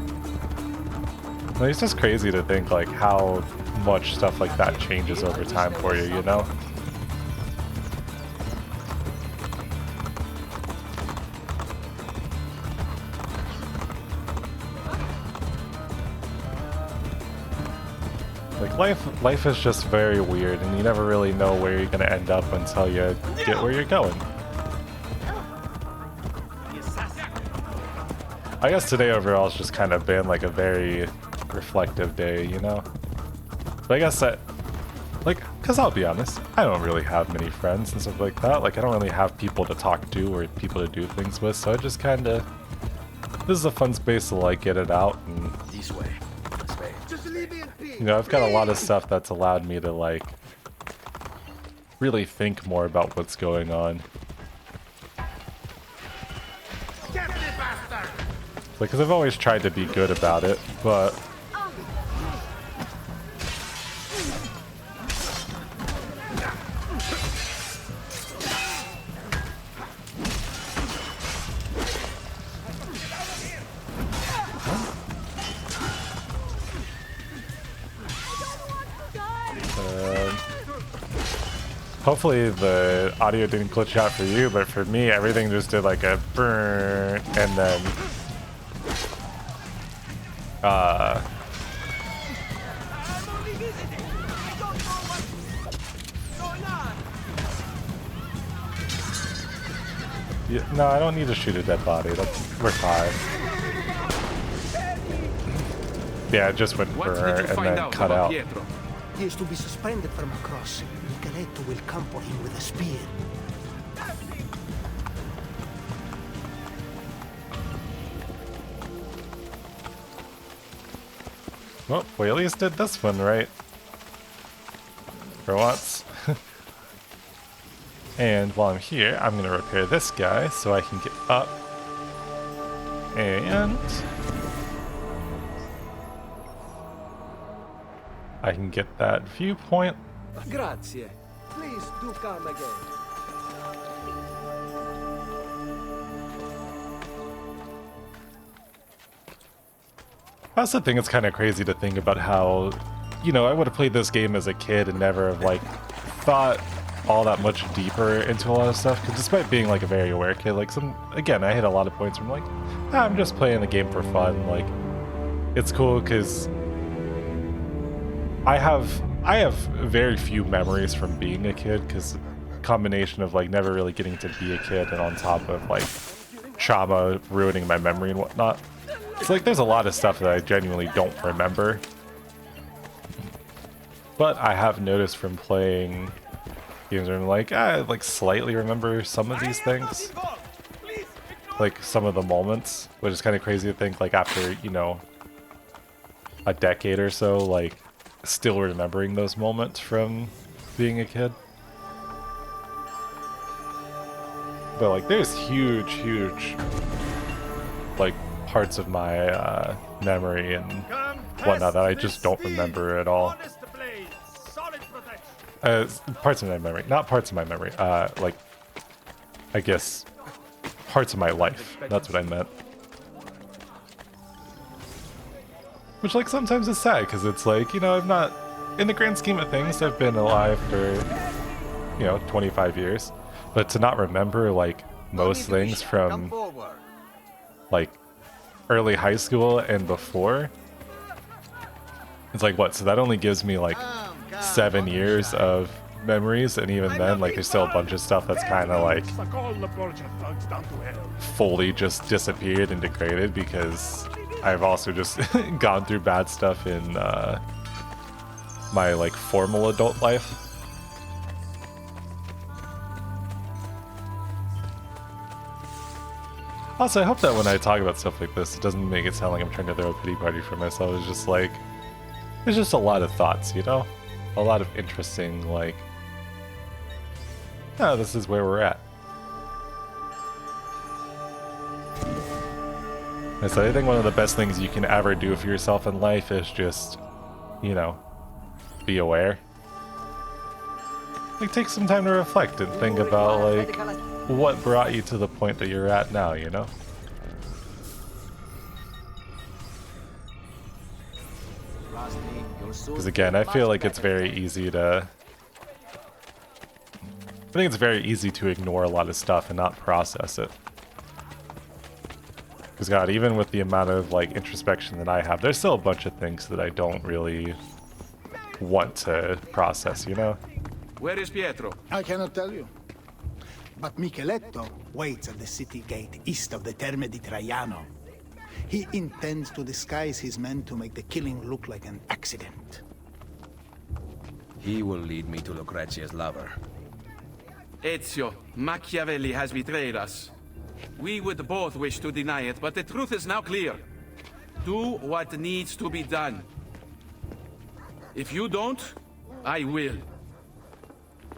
Like, it's just crazy to think like how much stuff like that changes over time for you, you know? Like life is just very weird, and you never really know where you're gonna end up until you get where you're going. I guess today overall has just kind of been like a very reflective day, you know? But I guess that, like, because I'll be honest, I don't really have many friends and stuff like that. Like, I don't really have people to talk to or people to do things with, so I just kind of, this is a fun space to, like, get it out. And This way. This way. Just leave me in peace. you know, I've got a lot of stuff that's allowed me to, like, really think more about what's going on. Get me, bastard! Because I've always tried to be good about it, but hopefully the audio didn't glitch out for you, but for me, everything just did like a burn, and then yeah, no, I don't need to shoot a dead body. We're fine. Yeah, it just went What burn did you and find then out cut about out. Pietro? He is to be suspended from a cross. Micheletto will comfort him with a spear. Well, we at least did this one right. For once. And while I'm here, I'm gonna repair this guy so I can get up. And I can get that viewpoint. Grazie. Please do come again. I also think it's kind of crazy to think about how, you know, I would have played this game as a kid and never have, like, thought all that much deeper into a lot of stuff. Because despite being, like, a very aware kid, like, again, I hit a lot of points where I'm like, I'm just playing the game for fun. Like, it's cool because I have very few memories from being a kid, because combination of, like, never really getting to be a kid and on top of, like, trauma ruining my memory and whatnot. It's like there's a lot of stuff that I genuinely don't remember. But I have noticed from playing games where I'm like, I like slightly remember some of these things. Like some of the moments, which is kind of crazy to think like after, you know, a decade or so, like still remembering those moments from being a kid. But like there's huge like parts of my memory and whatnot that I just don't remember at all. Parts of my memory, not parts of my memory, like, I guess, parts of my life, that's what I meant. Which, like, sometimes is sad, because it's like, you know, I've not, in the grand scheme of things, I've been alive for, you know, 25 years, but to not remember, like, most things from, like, early high school and before, It's like, what? So that only gives me like 7 years of memories, and even then, like, there's still a bunch of stuff that's kind of like Suck all the Borgia thugs down to hell. fully just disappeared and degraded because I've also just gone through bad stuff in my like formal adult life. Also, I hope that when I talk about stuff like this, it doesn't make it sound like I'm trying to throw a pity party for myself. It's just like, there's just a lot of thoughts, you know? A lot of interesting, like, oh, this is where we're at. And so I think one of the best things you can ever do for yourself in life is just, you know, be aware. Like, take some time to reflect and think about, like, what brought you to the point that you're at now, you know? Because again, I feel like it's very easy to... I think it's very easy to ignore a lot of stuff and not process it. Because God, even with the amount of like introspection that I have, there's still a bunch of things that I don't really want to process, you know? Where is Pietro? I cannot tell you. But Micheletto waits at the city gate east of the Terme di Traiano. He intends to disguise his men to make the killing look like an accident. He will lead me to Lucrezia's lover. Ezio, Machiavelli has betrayed us. We would both wish to deny it, but the truth is now clear. Do what needs to be done. If you don't, I will.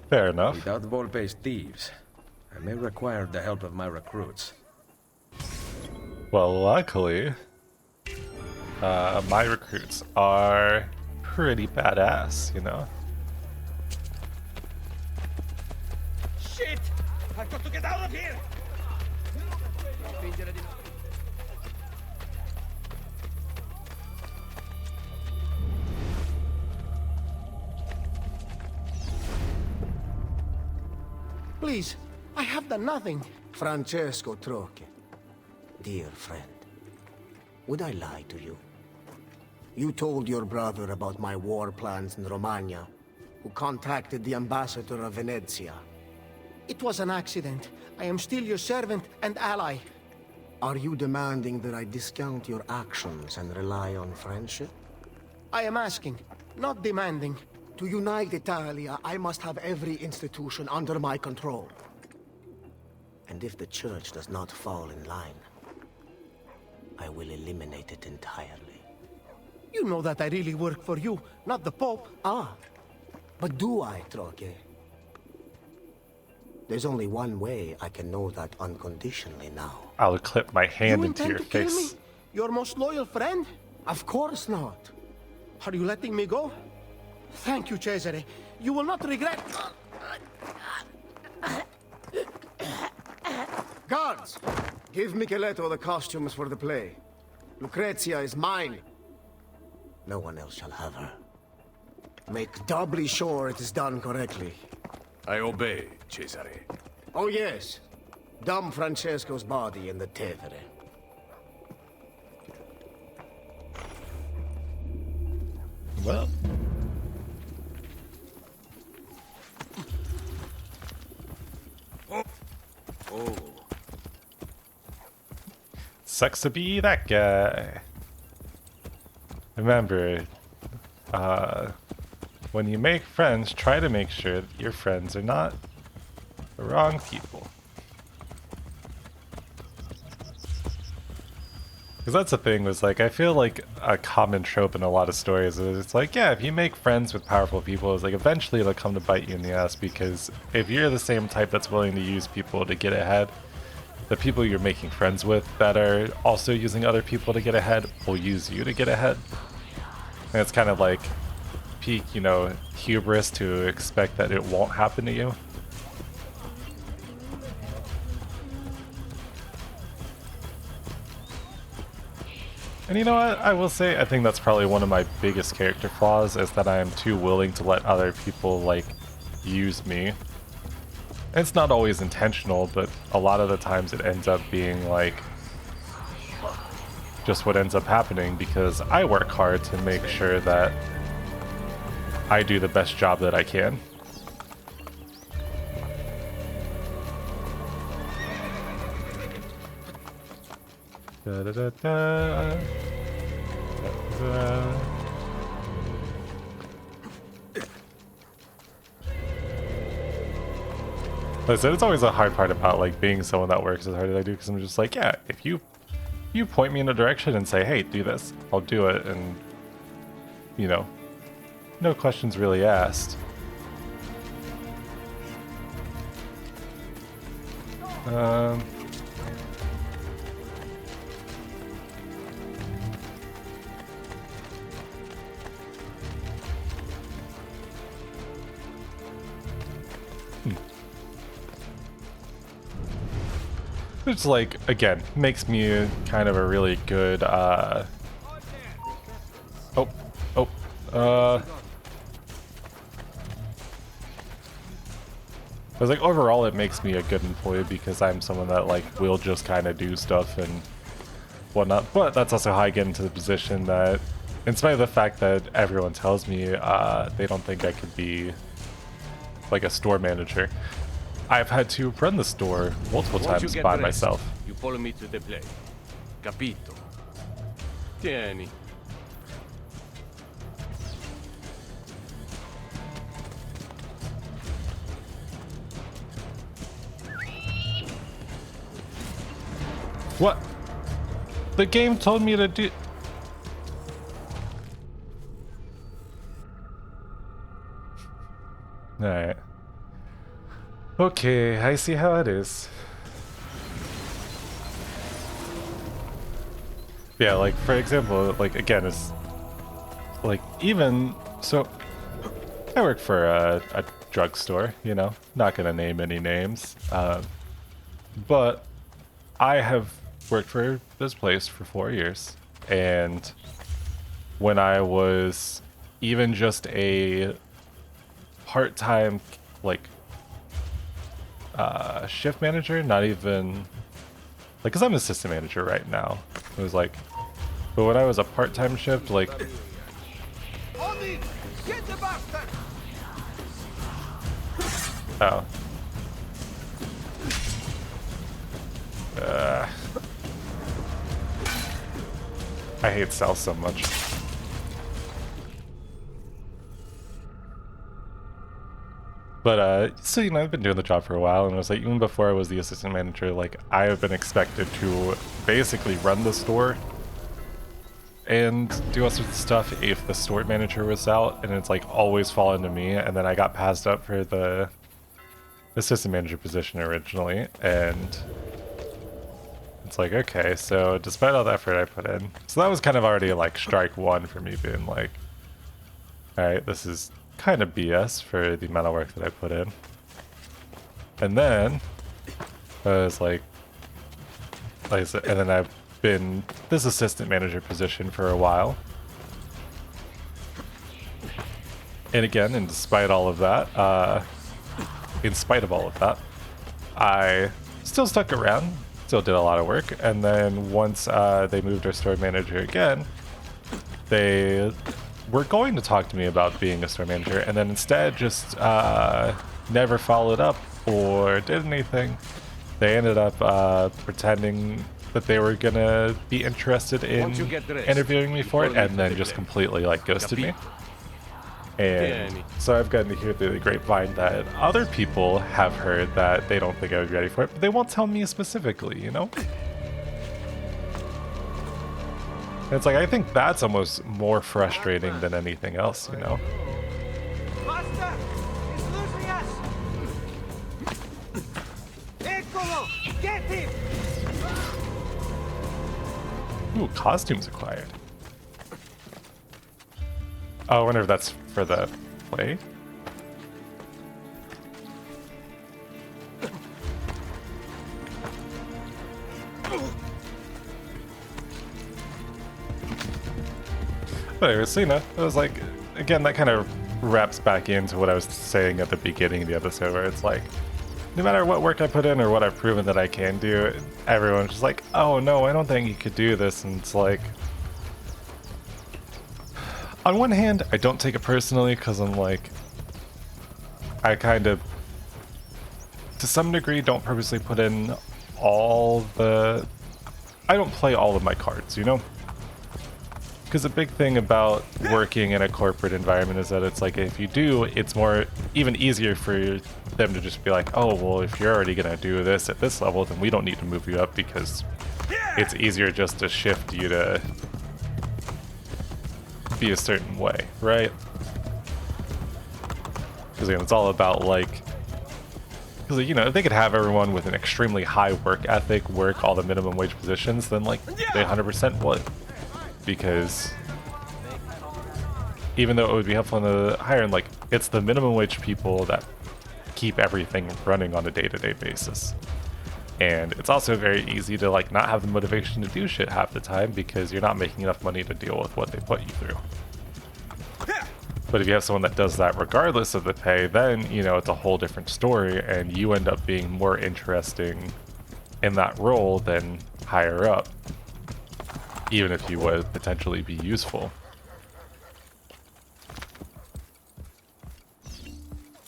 Fair enough. Without Volpe's thieves, I may require the help of my recruits. Well, luckily, my recruits are pretty badass, you know? Shit! I've got to get out of here! Please, I have done nothing. Francesco Trocchi. Dear friend, would I lie to you? You told your brother about my war plans in Romagna, who contacted the ambassador of Venezia. It was an accident. I am still your servant and ally. Are you demanding that I discount your actions and rely on friendship? I am asking, not demanding. To unite Italia, I must have every institution under my control. And if the church does not fall in line, I will eliminate it entirely. You know that I really work for you, not the Pope. Ah, but do I, Trocchi? There's only one way I can know that unconditionally now. I'll clip my hand You into intend your to kill face. me? Your most loyal friend? Of course not. Are you letting me go? Thank you, Cesare. You will not regret... Guards! Give Micheletto the costumes for the play. Lucrezia is mine. No one else shall have her. Make doubly sure it is done correctly. I obey, Cesare. Oh yes. Dump Francesco's body in the Tevere. Well. Oh. Sucks to be that guy. Remember, when you make friends, try to make sure that your friends are not the wrong people. Because that's the thing, was like, I feel like a common trope in a lot of stories is it's like, yeah, if you make friends with powerful people, it's like eventually it'll come to bite you in the ass, because if you're the same type that's willing to use people to get ahead, the people you're making friends with that are also using other people to get ahead will use you to get ahead. And it's kind of like peak, you know, hubris to expect that it won't happen to you. And you know what, I will say, I think that's probably one of my biggest character flaws, is that I am too willing to let other people, like, use me. It's not always intentional, but a lot of the times it ends up being, like, just what ends up happening because I work hard to make sure that I do the best job that I can. Da, da, da, da. Da, da. Like I said, it's always a hard part about like being someone that works as hard as I do, because I'm just like, yeah, if you point me in a direction and say, hey, do this, I'll do it, and you know, no questions really asked. It's like, again, makes me kind of a really good, I was like, overall it makes me a good employee because I'm someone that like will just kind of do stuff and whatnot, but that's also how I get into the position that, in spite of the fact that everyone tells me they don't think I could be like a store manager, I've had to run the store multiple times by myself. You follow me to the play. Capito? Tieni. What? The game told me to do... Alright. Okay, I see how it is. Yeah, like, for example, like, again, it's... Like, even... So, I work for a drugstore, you know? Not gonna name any names. But I have worked for this place for 4 years. And when I was even just a part-time, like, shift manager, not even like, because I'm assistant manager right now. It was like, but when I was a part-time shift, like, oh, I hate Sal so much. But, so, you know, I've been doing the job for a while, and it was like, even before I was the assistant manager, like, I have been expected to basically run the store and do all sorts of stuff if the store manager was out, and it's like always fallen to me, and then I got passed up for the assistant manager position originally, and it's like, okay, so despite all the effort I put in, so that was kind of already like strike one for me, being like, alright, this is kind of BS for the amount of work that I put in. And then I was like I said, and then I've been this assistant manager position for a while. And again, in spite of all of that, I still stuck around, still did a lot of work, and then once they moved our store manager again, they were going to talk to me about being a store manager, and then instead just never followed up or did anything. They ended up pretending that they were gonna be interested in interviewing me for it, and then just completely like ghosted me. And so I've gotten to hear through the grapevine that other people have heard that they don't think I would be ready for it, but they won't tell me specifically, you know? And it's like, I think that's almost more frustrating than anything else, you know? Master! He's losing us! Eccolo! Get him! Ooh, costumes acquired. Oh, I wonder if that's for the play? But anyways, so, you know, it was like, again, that kind of wraps back into what I was saying at the beginning of the episode, where it's like, no matter what work I put in or what I've proven that I can do, everyone's just like, oh no, I don't think you could do this. And it's like, on one hand, I don't take it personally because I'm like, I kind of, to some degree, don't purposely put in all the, I don't play all of my cards, you know? Because the big thing about working in a corporate environment is that it's like, if you do, it's more, even easier for them to just be like, oh, well, if you're already going to do this at this level, then we don't need to move you up because it's easier just to shift you to be a certain way, right? Because again, it's all about like, because you know, if they could have everyone with an extremely high work ethic work all the minimum wage positions, then like they 100% would. Because even though it would be helpful in the higher end, like it's the minimum wage people that keep everything running on a day-to-day basis. And it's also very easy to like not have the motivation to do shit half the time because you're not making enough money to deal with what they put you through. But if you have someone that does that regardless of the pay, then, you know, it's a whole different story and you end up being more interesting in that role than higher up, even if you would potentially be useful.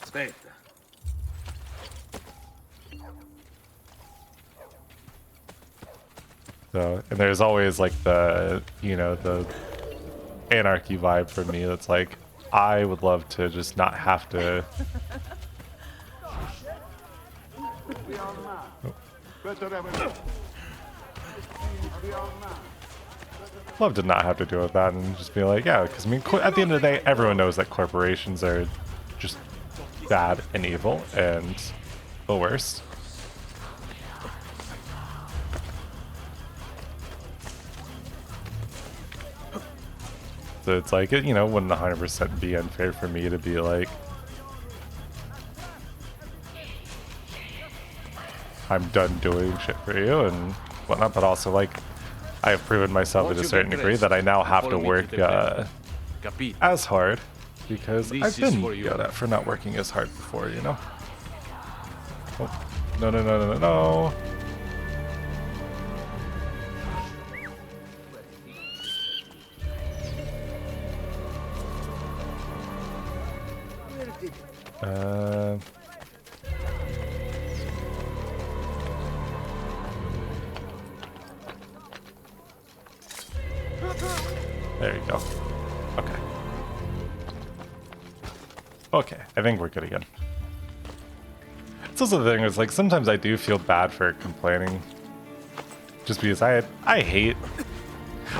Aspetta. So, and there's always like the, you know, the anarchy vibe for me that's like, I would love to just not have to. Love to not have to deal with that and just be like, yeah, because I mean, at the end of the day, everyone knows that corporations are just bad and evil and the worst. So it's like, you know, wouldn't 100% be unfair for me to be like, I'm done doing shit for you and whatnot, but also like, I have proven myself to a certain degree that I now have to work as hard because I've been yelled at for not working as hard before, you know? Oh, no, no, no, no, no, no. There you go. Okay. Okay, I think we're good again. It's also the thing is like sometimes I do feel bad for complaining, just because I hate.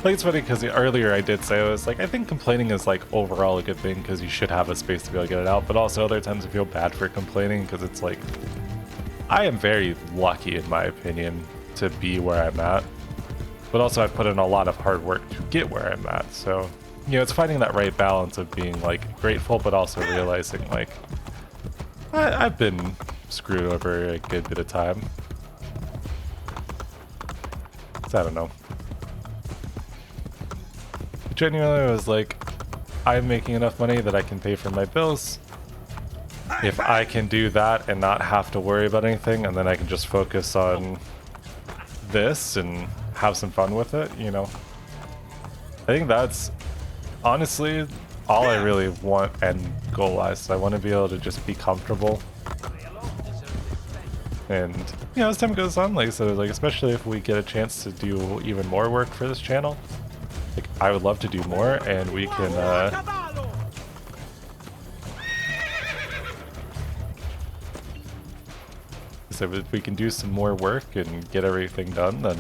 Like it's funny because earlier I did say I was like I think complaining is like overall a good thing because you should have a space to be able to get it out, but also other times I feel bad for complaining because it's like I am very lucky in my opinion to be where I'm at, but also I've put in a lot of hard work to get where I'm at. So you know, it's finding that right balance of being like grateful, but also realizing like I've been screwed over a good bit of time. So I don't know. Genuinely, was like, I'm making enough money that I can pay for my bills. If I can do that and not have to worry about anything, and then I can just focus on this and have some fun with it, you know. I think that's honestly all I really want and goal-wise. I want to be able to just be comfortable. And, you know, as time goes on, like I said, like, especially if we get a chance to do even more work for this channel, like, I would love to do more, and we can, so if we can do some more work and get everything done, then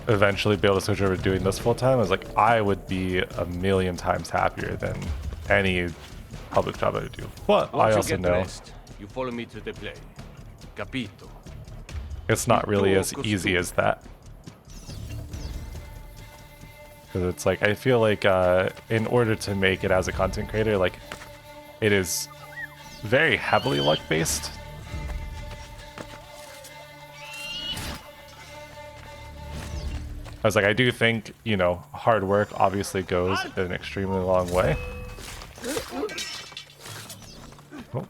eventually be able to switch over to doing this full time. I was like, I would be a million times happier than any public job I would do. But I also know you follow me to the play. Capito. It's not really as easy as that. Because it's like, I feel like in order to make it as a content creator, like, it is very heavily luck-based. I was like, I do think, you know, hard work obviously goes an extremely long way. Oh.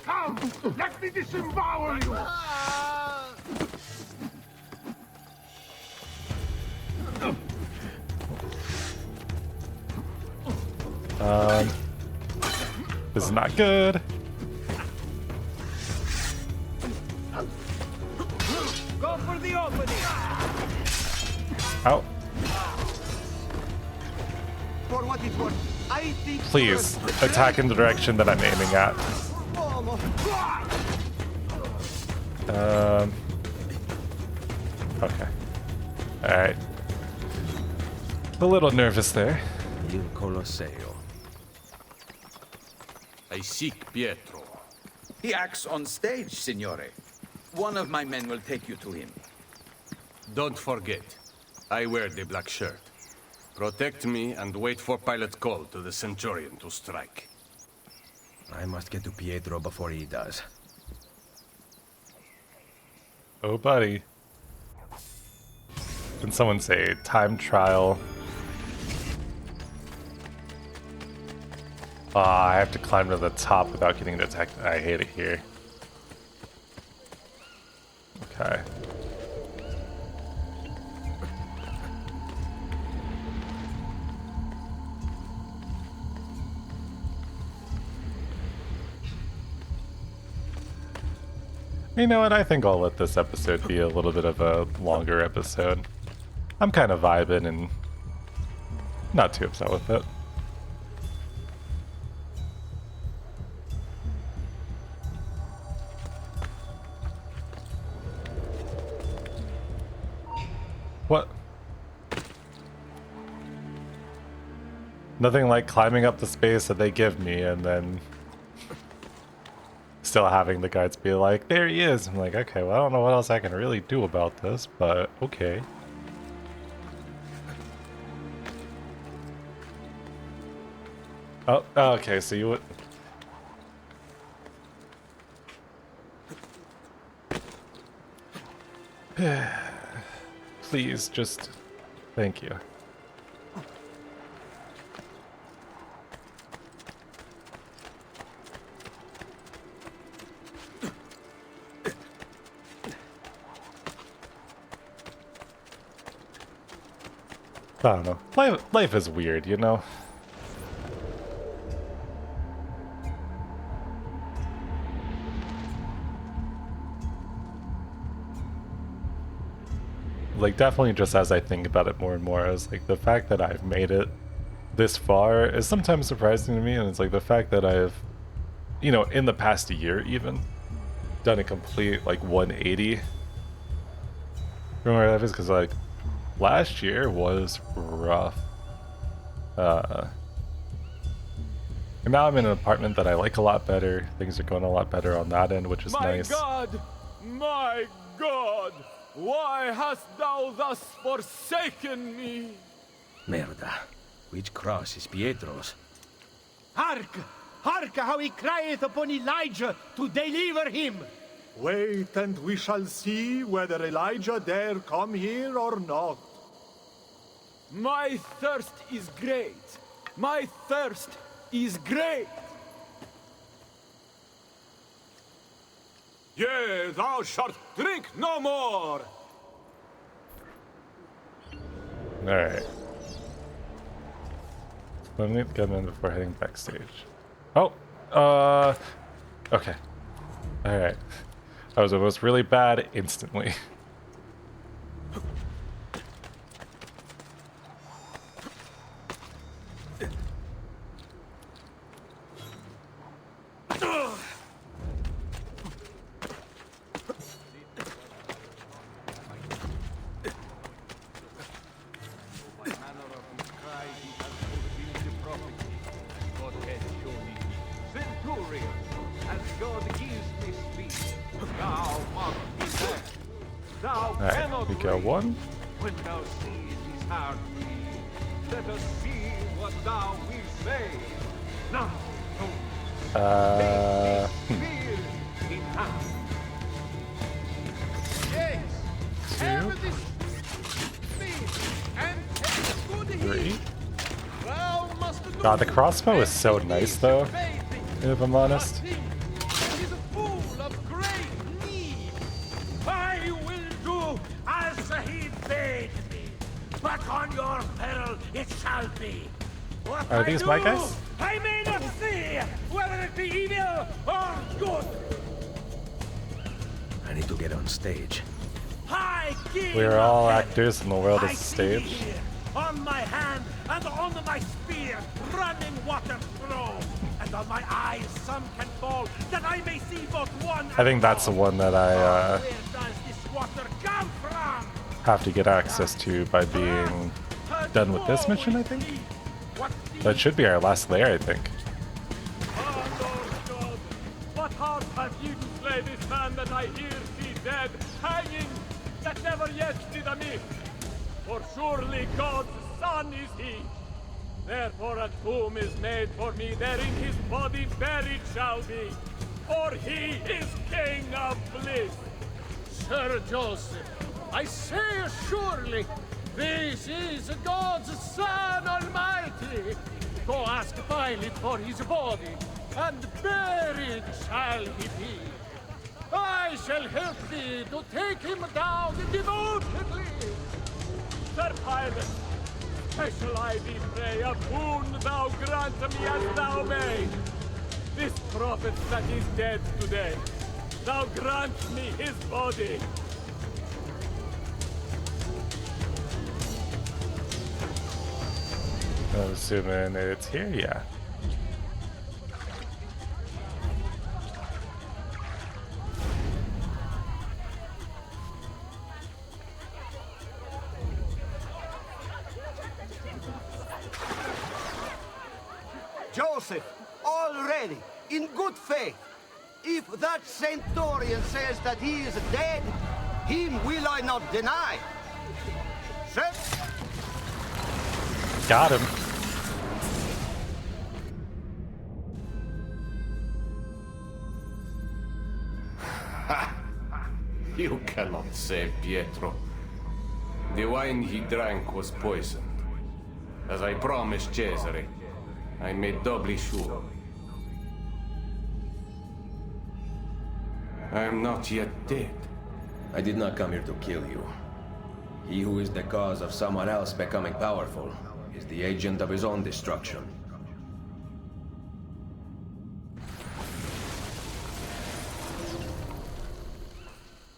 Come, let me disembowel you! This is not good. Go for the opening! Ow. For what it's worth, I think... Please, attack in the direction that I'm aiming at. Okay. Alright. A little nervous there. Il Colosseo. I seek Pietro. He acts on stage, signore. One of my men will take you to him. Don't forget, I wear the black shirt. Protect me and wait for pilot's call to the Centurion to strike. I must get to Pietro before he does. Oh, buddy. Can someone say time trial? Ah, I have to climb to the top without getting detected. I hate it here. Okay. You know what? I think I'll let this episode be a little bit of a longer episode. I'm kind of vibing and not too upset with it. What? Nothing like climbing up the space that they give me and then still having the guides be like, there he is. I'm like, okay, well, I don't know what else I can really do about this, but okay. Oh, okay, so you would... Please, just... Thank you. I don't know. Life is weird, you know? Like, definitely just as I think about it more and more, I was like, the fact that I've made it this far is sometimes surprising to me, and it's like the fact that I've, you know, in the past year even, done a complete, like, 180. Remember that is? Because, like, last year was rough. And now I'm in an apartment that I like a lot better. Things are going a lot better on that end, which is nice. My God! Why hast thou thus forsaken me? Merda. Which cross is Pietro's? Hark! Hark how he crieth upon Elijah to deliver him! Wait, and we shall see whether Elijah dare come here or not. My thirst is great. My thirst is great. Yea, thou shalt drink no more! Alright. Let me get in before heading backstage. Oh! Okay. Alright. That was almost really bad instantly. Alright, we got one. When thou seest his heart beat, let us see what thou wilt say. Now, spear in hand. Yes, have this spear and take good heed. Three. God, the crossbow is so nice though. if I'm honest. He is full of great need. I will do as he bade me, but on your peril it shall be. What Are these my guys? I may not see whether it be evil or good. I need to get on stage. I give We're all of actors and the world I is a see stage. here, on my hand and on my spear, running water flow, and on my eyes some can fall, that I may see both one I think that's the one that I where does this water come from? have to get access to by being done with this mission, I think. That should be our last layer, I think. Oh, Lord God, what heart have you to slay this man that I here see dead, hanging, that never yet did a miss? For surely God's son is he. Therefore a tomb is made for me, therein his body buried shall be. For he is King of bliss. Sir Joseph, I say surely, this is God's Son Almighty. Go ask Pilate for his body, and buried shall he be. I shall help thee to take him down devotedly. Sir Pilate, special I thee pray, a boon thou grant me as thou may. This prophet that is dead today, thou grant me his body. I'm assuming it's here, yeah. Joseph, already, in good faith. If that centurion says that he is dead, him will I not deny. Sir? Got him. You cannot save Pietro. The wine he drank was poisoned. As I promised Cesare, I made doubly sure. I am not yet dead. I did not come here to kill you. He who is the cause of someone else becoming powerful is the agent of his own destruction.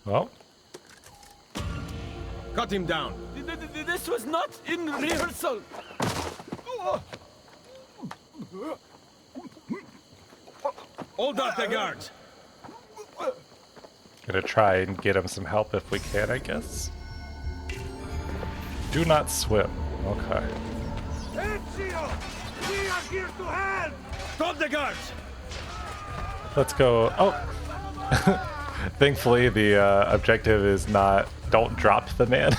Well, cut him down. This was not in rehearsal. Hold up the guards. gonna try and get him some help if we can, I guess. Do not swim. Okay. Ezio! We are here to help! Stop the guards! Let's go. Oh! Thankfully, the objective is not don't drop the man.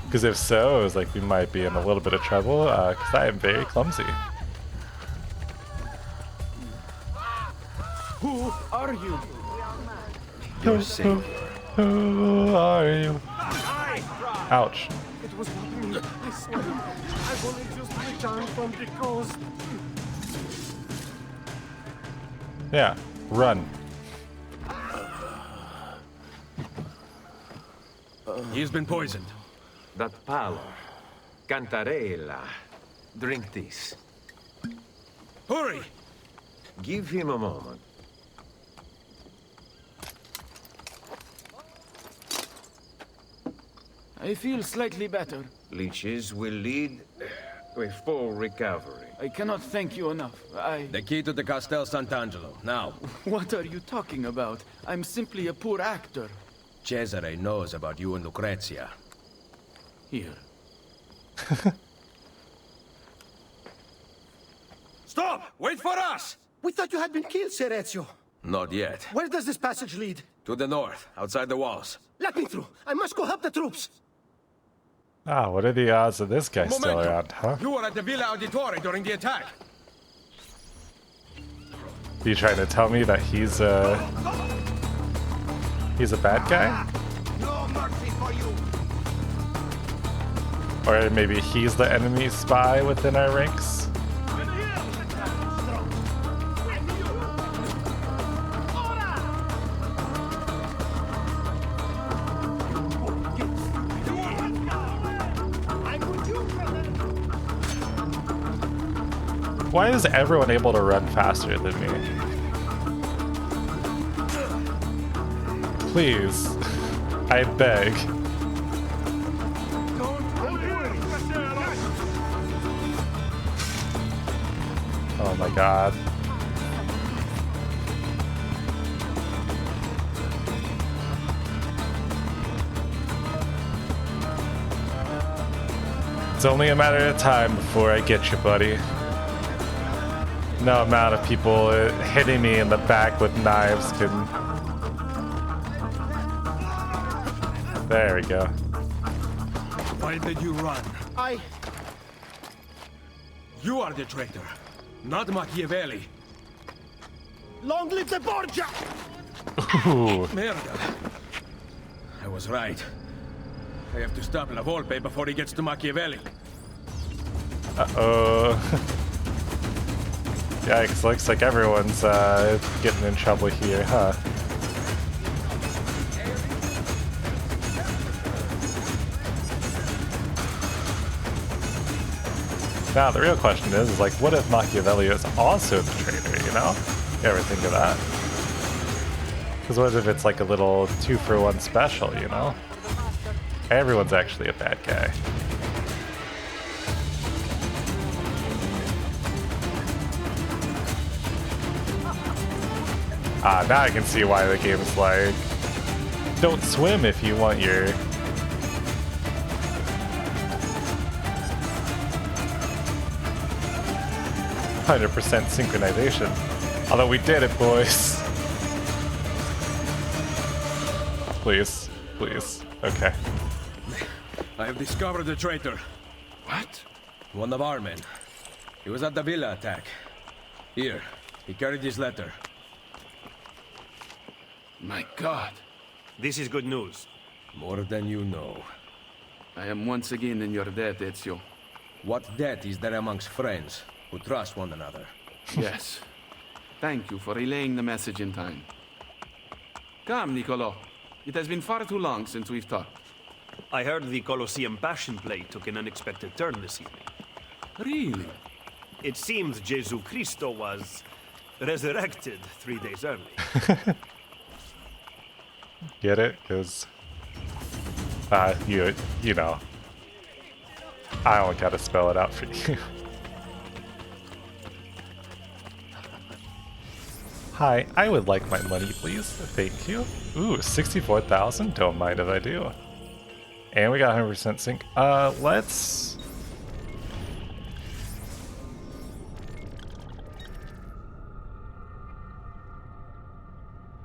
Because if so, it was like we might be in a little bit of trouble, because I am very clumsy. Who are you? Your savior. Who are you? Ouch. It was not me, I swear. I've only just returned from the coast. Yeah, run. He's been poisoned. That palo. Cantarella. Drink this. Hurry! Give him a moment. I feel slightly better. Leeches will lead to a full recovery. I cannot thank you enough. The key to the Castel Sant'Angelo, now. What are you talking about? I'm simply a poor actor. Cesare knows about you and Lucrezia. Here. Stop! Wait for us! We thought you had been killed, Sir Ezio. Not yet. Where does this passage lead? To the north, outside the walls. Let me through. I must go help the troops. Ah, what are the odds of this guy still Momento. around, huh? You were at the Villa Auditore during the attack. You trying to tell me that he's a bad guy? No mercy for you. Or maybe he's the enemy spy within our ranks? Why is everyone able to run faster than me? Please, I beg. Oh my god. It's only a matter of time before I get you, buddy. No amount of people hitting me in the back with knives can... There we go. Why did you run? You are the traitor, not Machiavelli. Long live the Borgia! Ooh. Merda. I was right. I have to stop La Volpe before he gets to Machiavelli. Uh-oh. Yikes, looks like everyone's getting in trouble here, huh? Now, the real question is like, what if Machiavelli is also the traitor, you know? You ever think of that? Because what if it's like a little 2-for-1 special, you know? Everyone's actually a bad guy. Ah, now I can see why the game's like, don't swim if you want your... ...100% synchronization. Although we did it, boys. Please, please. Okay. I have discovered the traitor. What? One of our men. He was at the villa attack. Here, he carried his letter. My God. This is good news. More than you know. I am once again in your debt, Ezio. What debt is there amongst friends who trust one another? Yes. Thank you for relaying the message in time. Come, Niccolo. It has been far too long since we've talked. I heard the Colosseum Passion Play took an unexpected turn this evening. Really? It seems Jesu Cristo was resurrected 3 days early. Get it? Because, you know, I don't gotta spell it out for you. Hi, I would like my money, please. Thank you. Ooh, 64,000? Don't mind if I do. And we got 100% sync. Let's...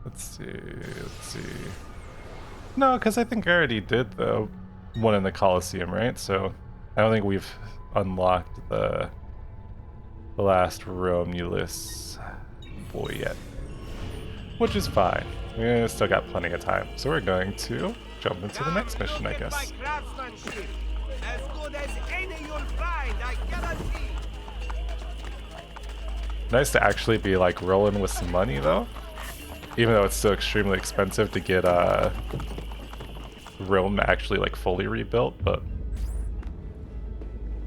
Let's see. No, because I think I already did the one in the Colosseum, right? So I don't think we've unlocked the last Romulus boy yet. Which is fine. We still got plenty of time. So we're going to jump into the next mission, I guess. As good as any you'll find, I guarantee. Nice to actually be like rolling with some money though. Even though it's still extremely expensive to get Rome actually like fully rebuilt, but...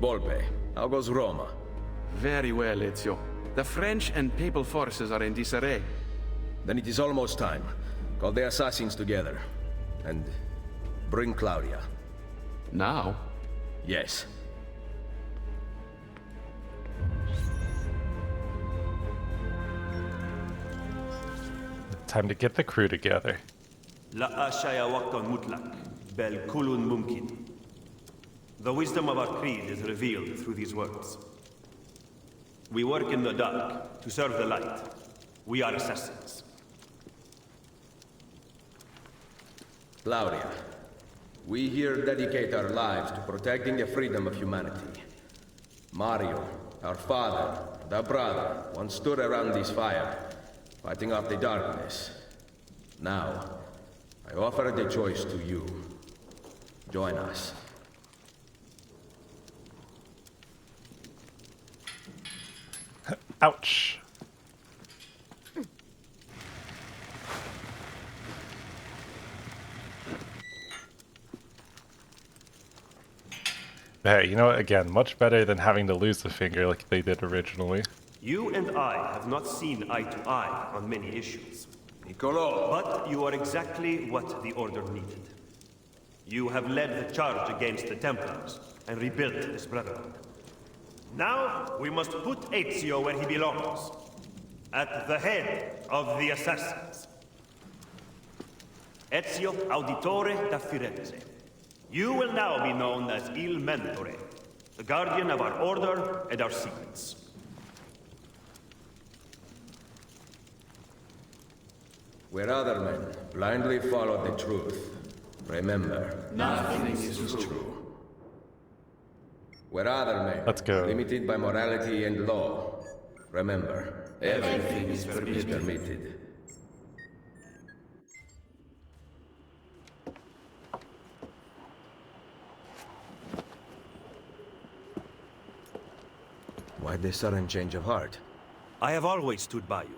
Volpe, how goes Roma? Very well, Ezio. The French and Papal forces are in disarray. Then it is almost time. Call the assassins together. And bring Claudia. Now? Yes. Time to get the crew together. La ashaya waqtan mutlaq, bel kulun mumkin. The wisdom of our creed is revealed through these words. We work in the dark to serve the light. We are assassins. Claudia, we here dedicate our lives to protecting the freedom of humanity. Mario, our father, and our brother, once stood around this fire, fighting off the darkness. Now, I offer the choice to you. Join us. Ouch. Hey, you know what? Again, much better than having to lose the finger like they did originally. You and I have not seen eye to eye on many issues. Niccolo! But you are exactly what the Order needed. You have led the charge against the Templars and rebuilt this Brotherhood. Now, we must put Ezio where he belongs. At the head of the assassins. Ezio Auditore da Firenze. You will now be known as Il Mentore, the guardian of our order and our secrets. Where other men blindly follow the truth, remember, nothing is true. Where other men Let's go. limited by morality and law, remember, everything is permitted. Why this sudden change of heart? I have always stood by you.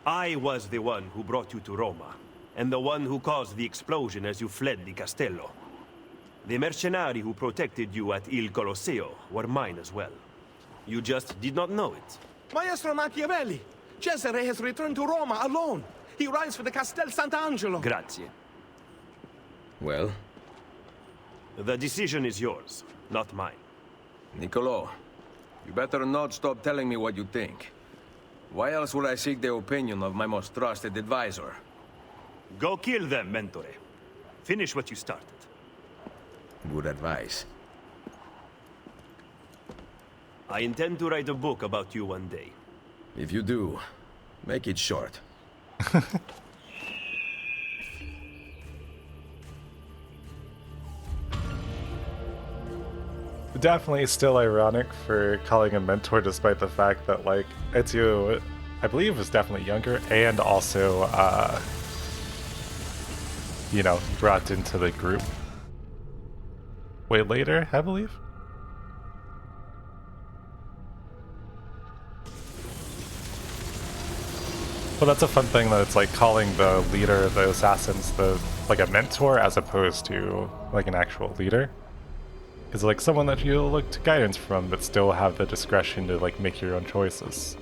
I was the one who brought you to Roma, and the one who caused the explosion as you fled the Castello. The mercenari who protected you at Il Colosseo were mine as well. You just did not know it. Maestro Machiavelli! Cesare has returned to Roma alone. He rides for the Castel Sant'Angelo. Grazie. Well? The decision is yours, not mine. Niccolo, you better not stop telling me what you think. Why else would I seek the opinion of my most trusted advisor? Go kill them, Mentore. Finish what you started. Good advice. I intend to write a book about you one day. If you do, make it short. Definitely still ironic for calling him mentor, despite the fact that, like, Ezio, I believe, was definitely younger and also, you know, brought into the group way later, I believe. Well, that's a fun thing that it's like calling the leader of the assassins like a mentor as opposed to like an actual leader. Is like someone that you look to guidance from, but still have the discretion to like make your own choices.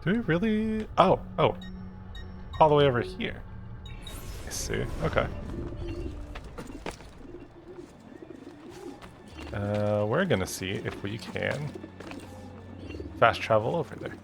Do we really? Oh, all the way over here. I see. Okay. We're gonna see if we can fast travel over there.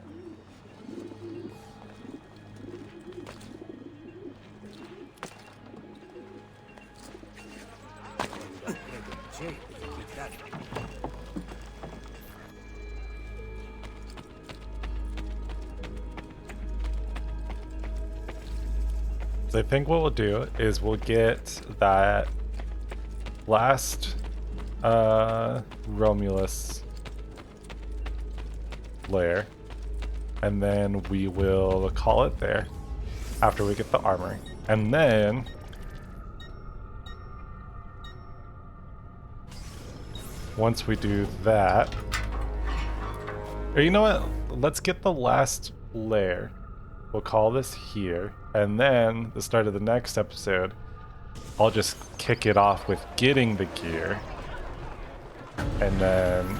So I think what we'll do is we'll get that last Romulus lair, and then we will call it there after we get the armory. And then once we do that, or you know what, let's get the last lair. We'll call this here, and then the start of the next episode, I'll just kick it off with getting the gear, and then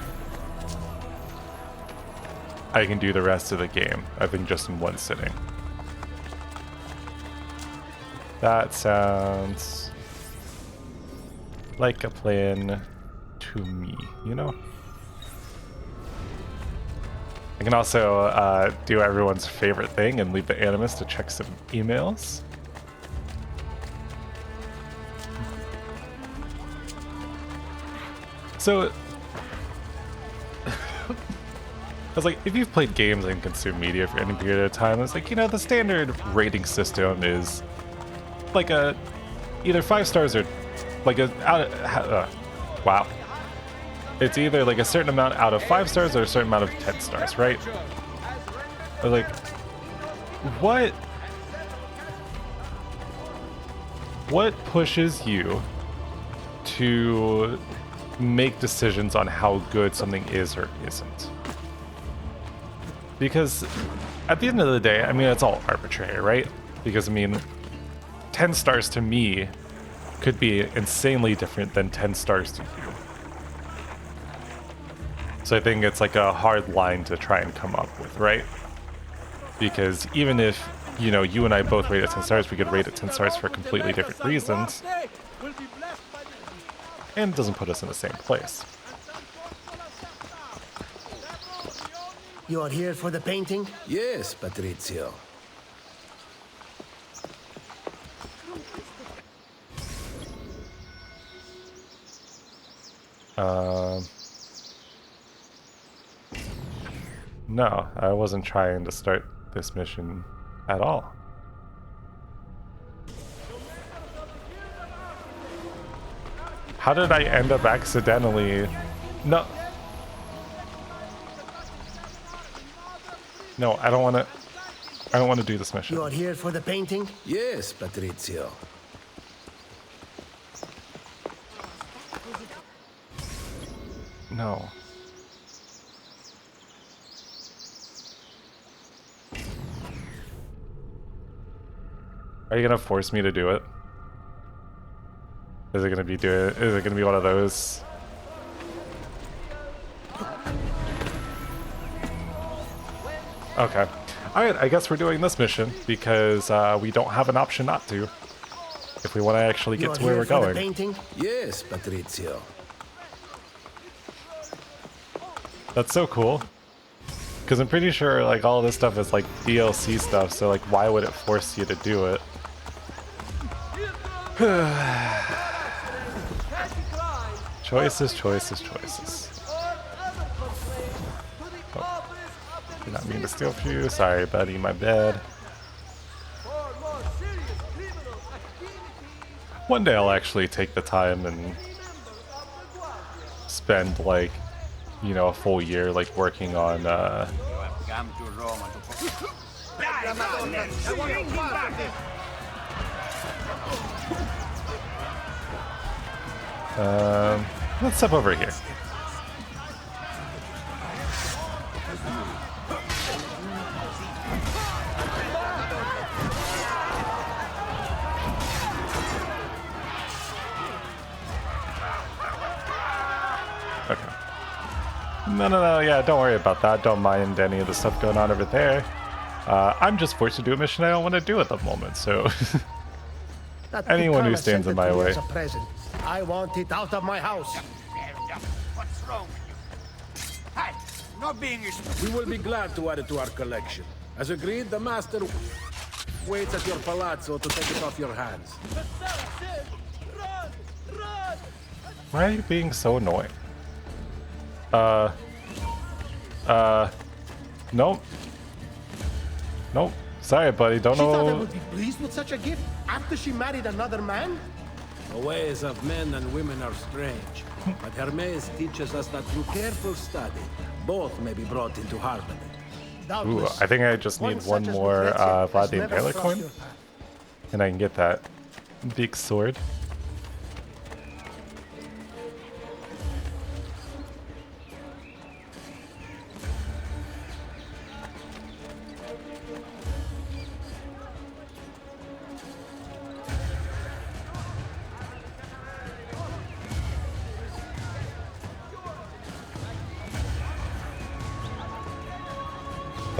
I can do the rest of the game, I think, just in one sitting. That sounds like a plan to me, you know? I can also do everyone's favorite thing and leave the Animus to check some emails. So, I was like, if you've played games and consumed media for any period of time, it's like, you know, the standard rating system is like either 5 stars or like wow. It's either like a certain amount out of 5 stars or a certain amount of 10 stars, right? But like, what What pushes you to make decisions on how good something is or isn't? Because at the end of the day, I mean, it's all arbitrary, right? Because, I mean, 10 stars to me could be insanely different than 10 stars to you. So I think it's like a hard line to try and come up with, right? Because even if, you know, you and I both rate it 10 stars, we could rate it 10 stars for completely different reasons. And it doesn't put us in the same place. You are here for the painting? Yes, Patrizio. No, I wasn't trying to start this mission at all. How did I end up accidentally... No. No, I don't want to do this mission. You are here for the painting? Yes, Patrizio. No. Are you gonna force me to do it? Is it gonna be one of those? Okay. Alright, I guess we're doing this mission because we don't have an option not to. If we want to actually get to where we're going. Painting? Yes, Patrizio. That's so cool. Because I'm pretty sure like all this stuff is like DLC stuff, so like why would it force you to do it? Choices, choices, choices. Oh. Did not mean to steal from you. Sorry, buddy, my bad. One day I'll actually take the time and spend like, you know, a full year like working on let's step over here. Okay. No, yeah, don't worry about that. Don't mind any of the stuff going on over there. I'm just forced to do a mission I don't want to do at the moment, so... anyone who stands in my way. I want it out of my house. What's wrong? Hey, not being We will be glad to add it to our collection. As agreed, the master waits at your palazzo to take it off your hands. Why are you being so annoying? Nope. Nope. Sorry, buddy. Don't She thought I know. would be pleased with such a gift after she married another man? The ways of men and women are strange, but Hermes teaches us that through careful study, both may be brought into harmony. Ooh, I think I just need one more Vlad the Impaler coin, and I can get that big sword.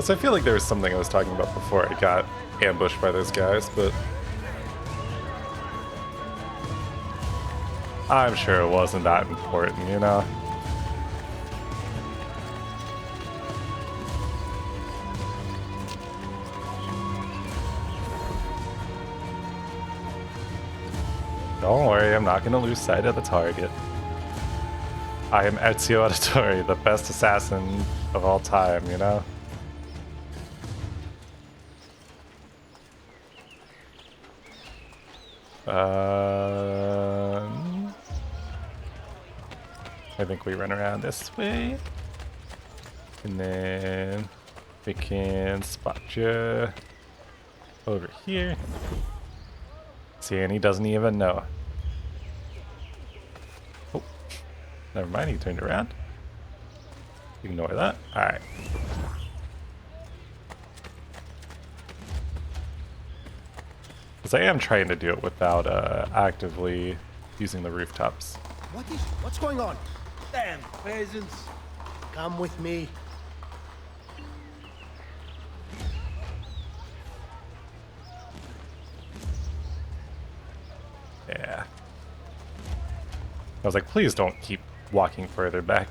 So I feel like there was something I was talking about before I got ambushed by those guys, but I'm sure it wasn't that important, you know? Don't worry, I'm not going to lose sight of the target. I am Ezio Auditore, the best assassin of all time, you know? I think we run around this way, and then we can spot you over here. See, and he doesn't even know. Oh, never mind, he turned around. Ignore that. Alright. Because I am trying to do it without actively using the rooftops. What's going on? Damn peasants. Come with me. Yeah. I was like, please don't keep walking further back.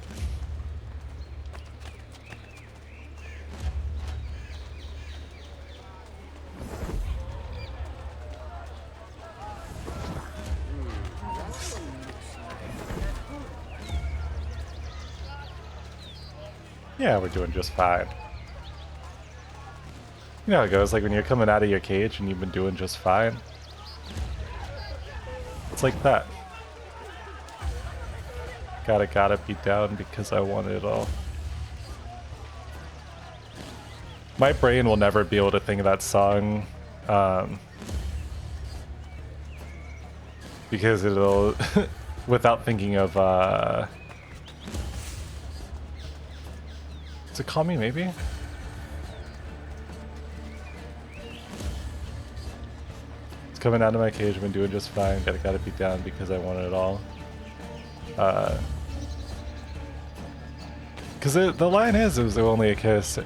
Yeah, we're doing just fine. You know how it goes, like when you're coming out of your cage and you've been doing just fine. It's like that. Gotta be down because I want it all. My brain will never be able to think of that song, because it'll, without thinking of, does it call me maybe? It's coming out of my cage, I've been doing just fine, gotta be down because I want it all. Because the line is, it was only a kiss.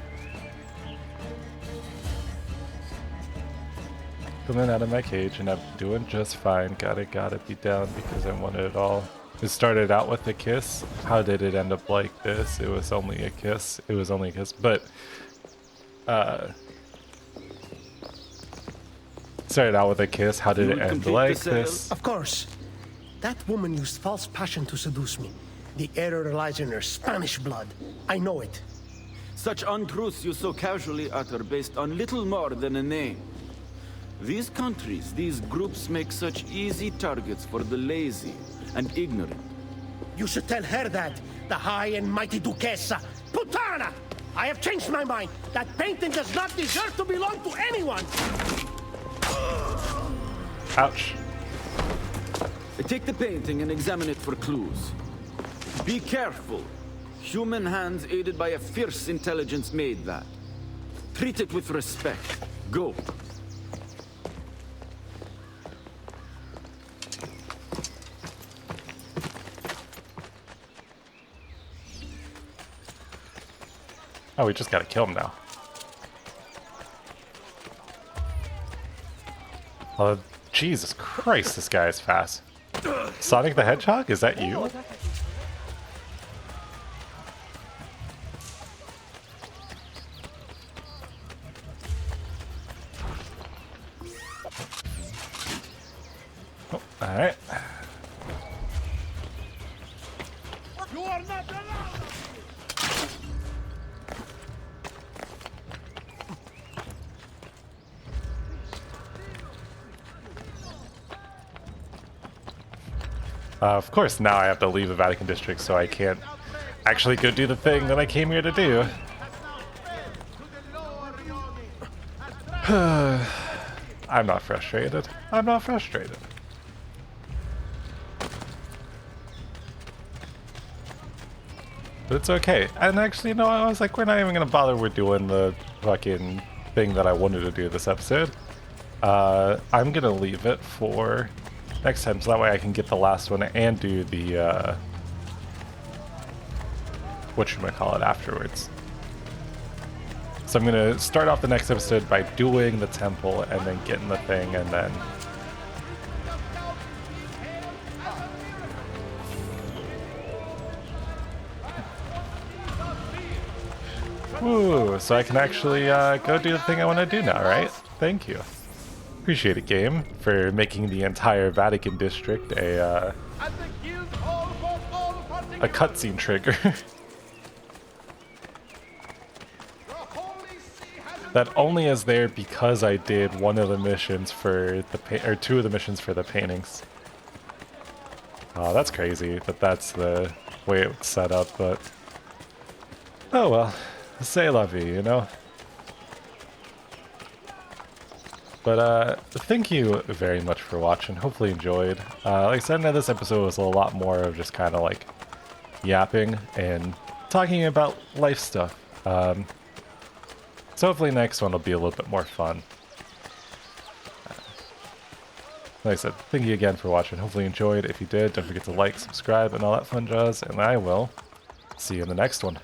Coming out of my cage and I'm doing just fine, gotta be down because I want it all. It started out with a kiss. How did it end up like this? It was only a kiss. It was only a kiss. But, started out with a kiss. How did it end like this? Of course. That woman used false passion to seduce me. The error lies in her Spanish blood. I know it. Such untruths you so casually utter based on little more than a name. These countries, these groups make such easy targets for the lazy and ignorant. You should tell her that, the high and mighty Duquesa. Putana! I have changed my mind. That painting does not deserve to belong to anyone. Ouch. Take the painting and examine it for clues. Be careful. Human hands aided by a fierce intelligence made that. Treat it with respect. Go. Oh, we just gotta kill him now. Oh, Jesus Christ, this guy is fast. Sonic the Hedgehog, is that you? Oh, alright. You are not allowed! Of course, now I have to leave the Vatican District, so I can't actually go do the thing that I came here to do. I'm not frustrated. I'm not frustrated. But it's okay. And actually, no, I was like, we're not even going to bother with doing the fucking thing that I wanted to do this episode. I'm going to leave it for next time, so that way I can get the last one and do the, whatchamacallit afterwards. So I'm going to start off the next episode by doing the temple and then getting the thing and then... Ooh, so I can actually go do the thing I want to do now, right? Thank you. Appreciate it, game, for making the entire Vatican District a cutscene trigger. That only is there because I did one of the missions for the two of the missions for the paintings. Oh, that's crazy that that's the way it's set up, but oh well, c'est la vie, you know. But thank you very much for watching. Hopefully you enjoyed. Like I said, this episode was a lot more of just kind of like yapping and talking about life stuff. So hopefully next one will be a little bit more fun. Like I said, thank you again for watching. Hopefully you enjoyed. If you did, don't forget to like, subscribe, and all that fun jazz. And I will see you in the next one.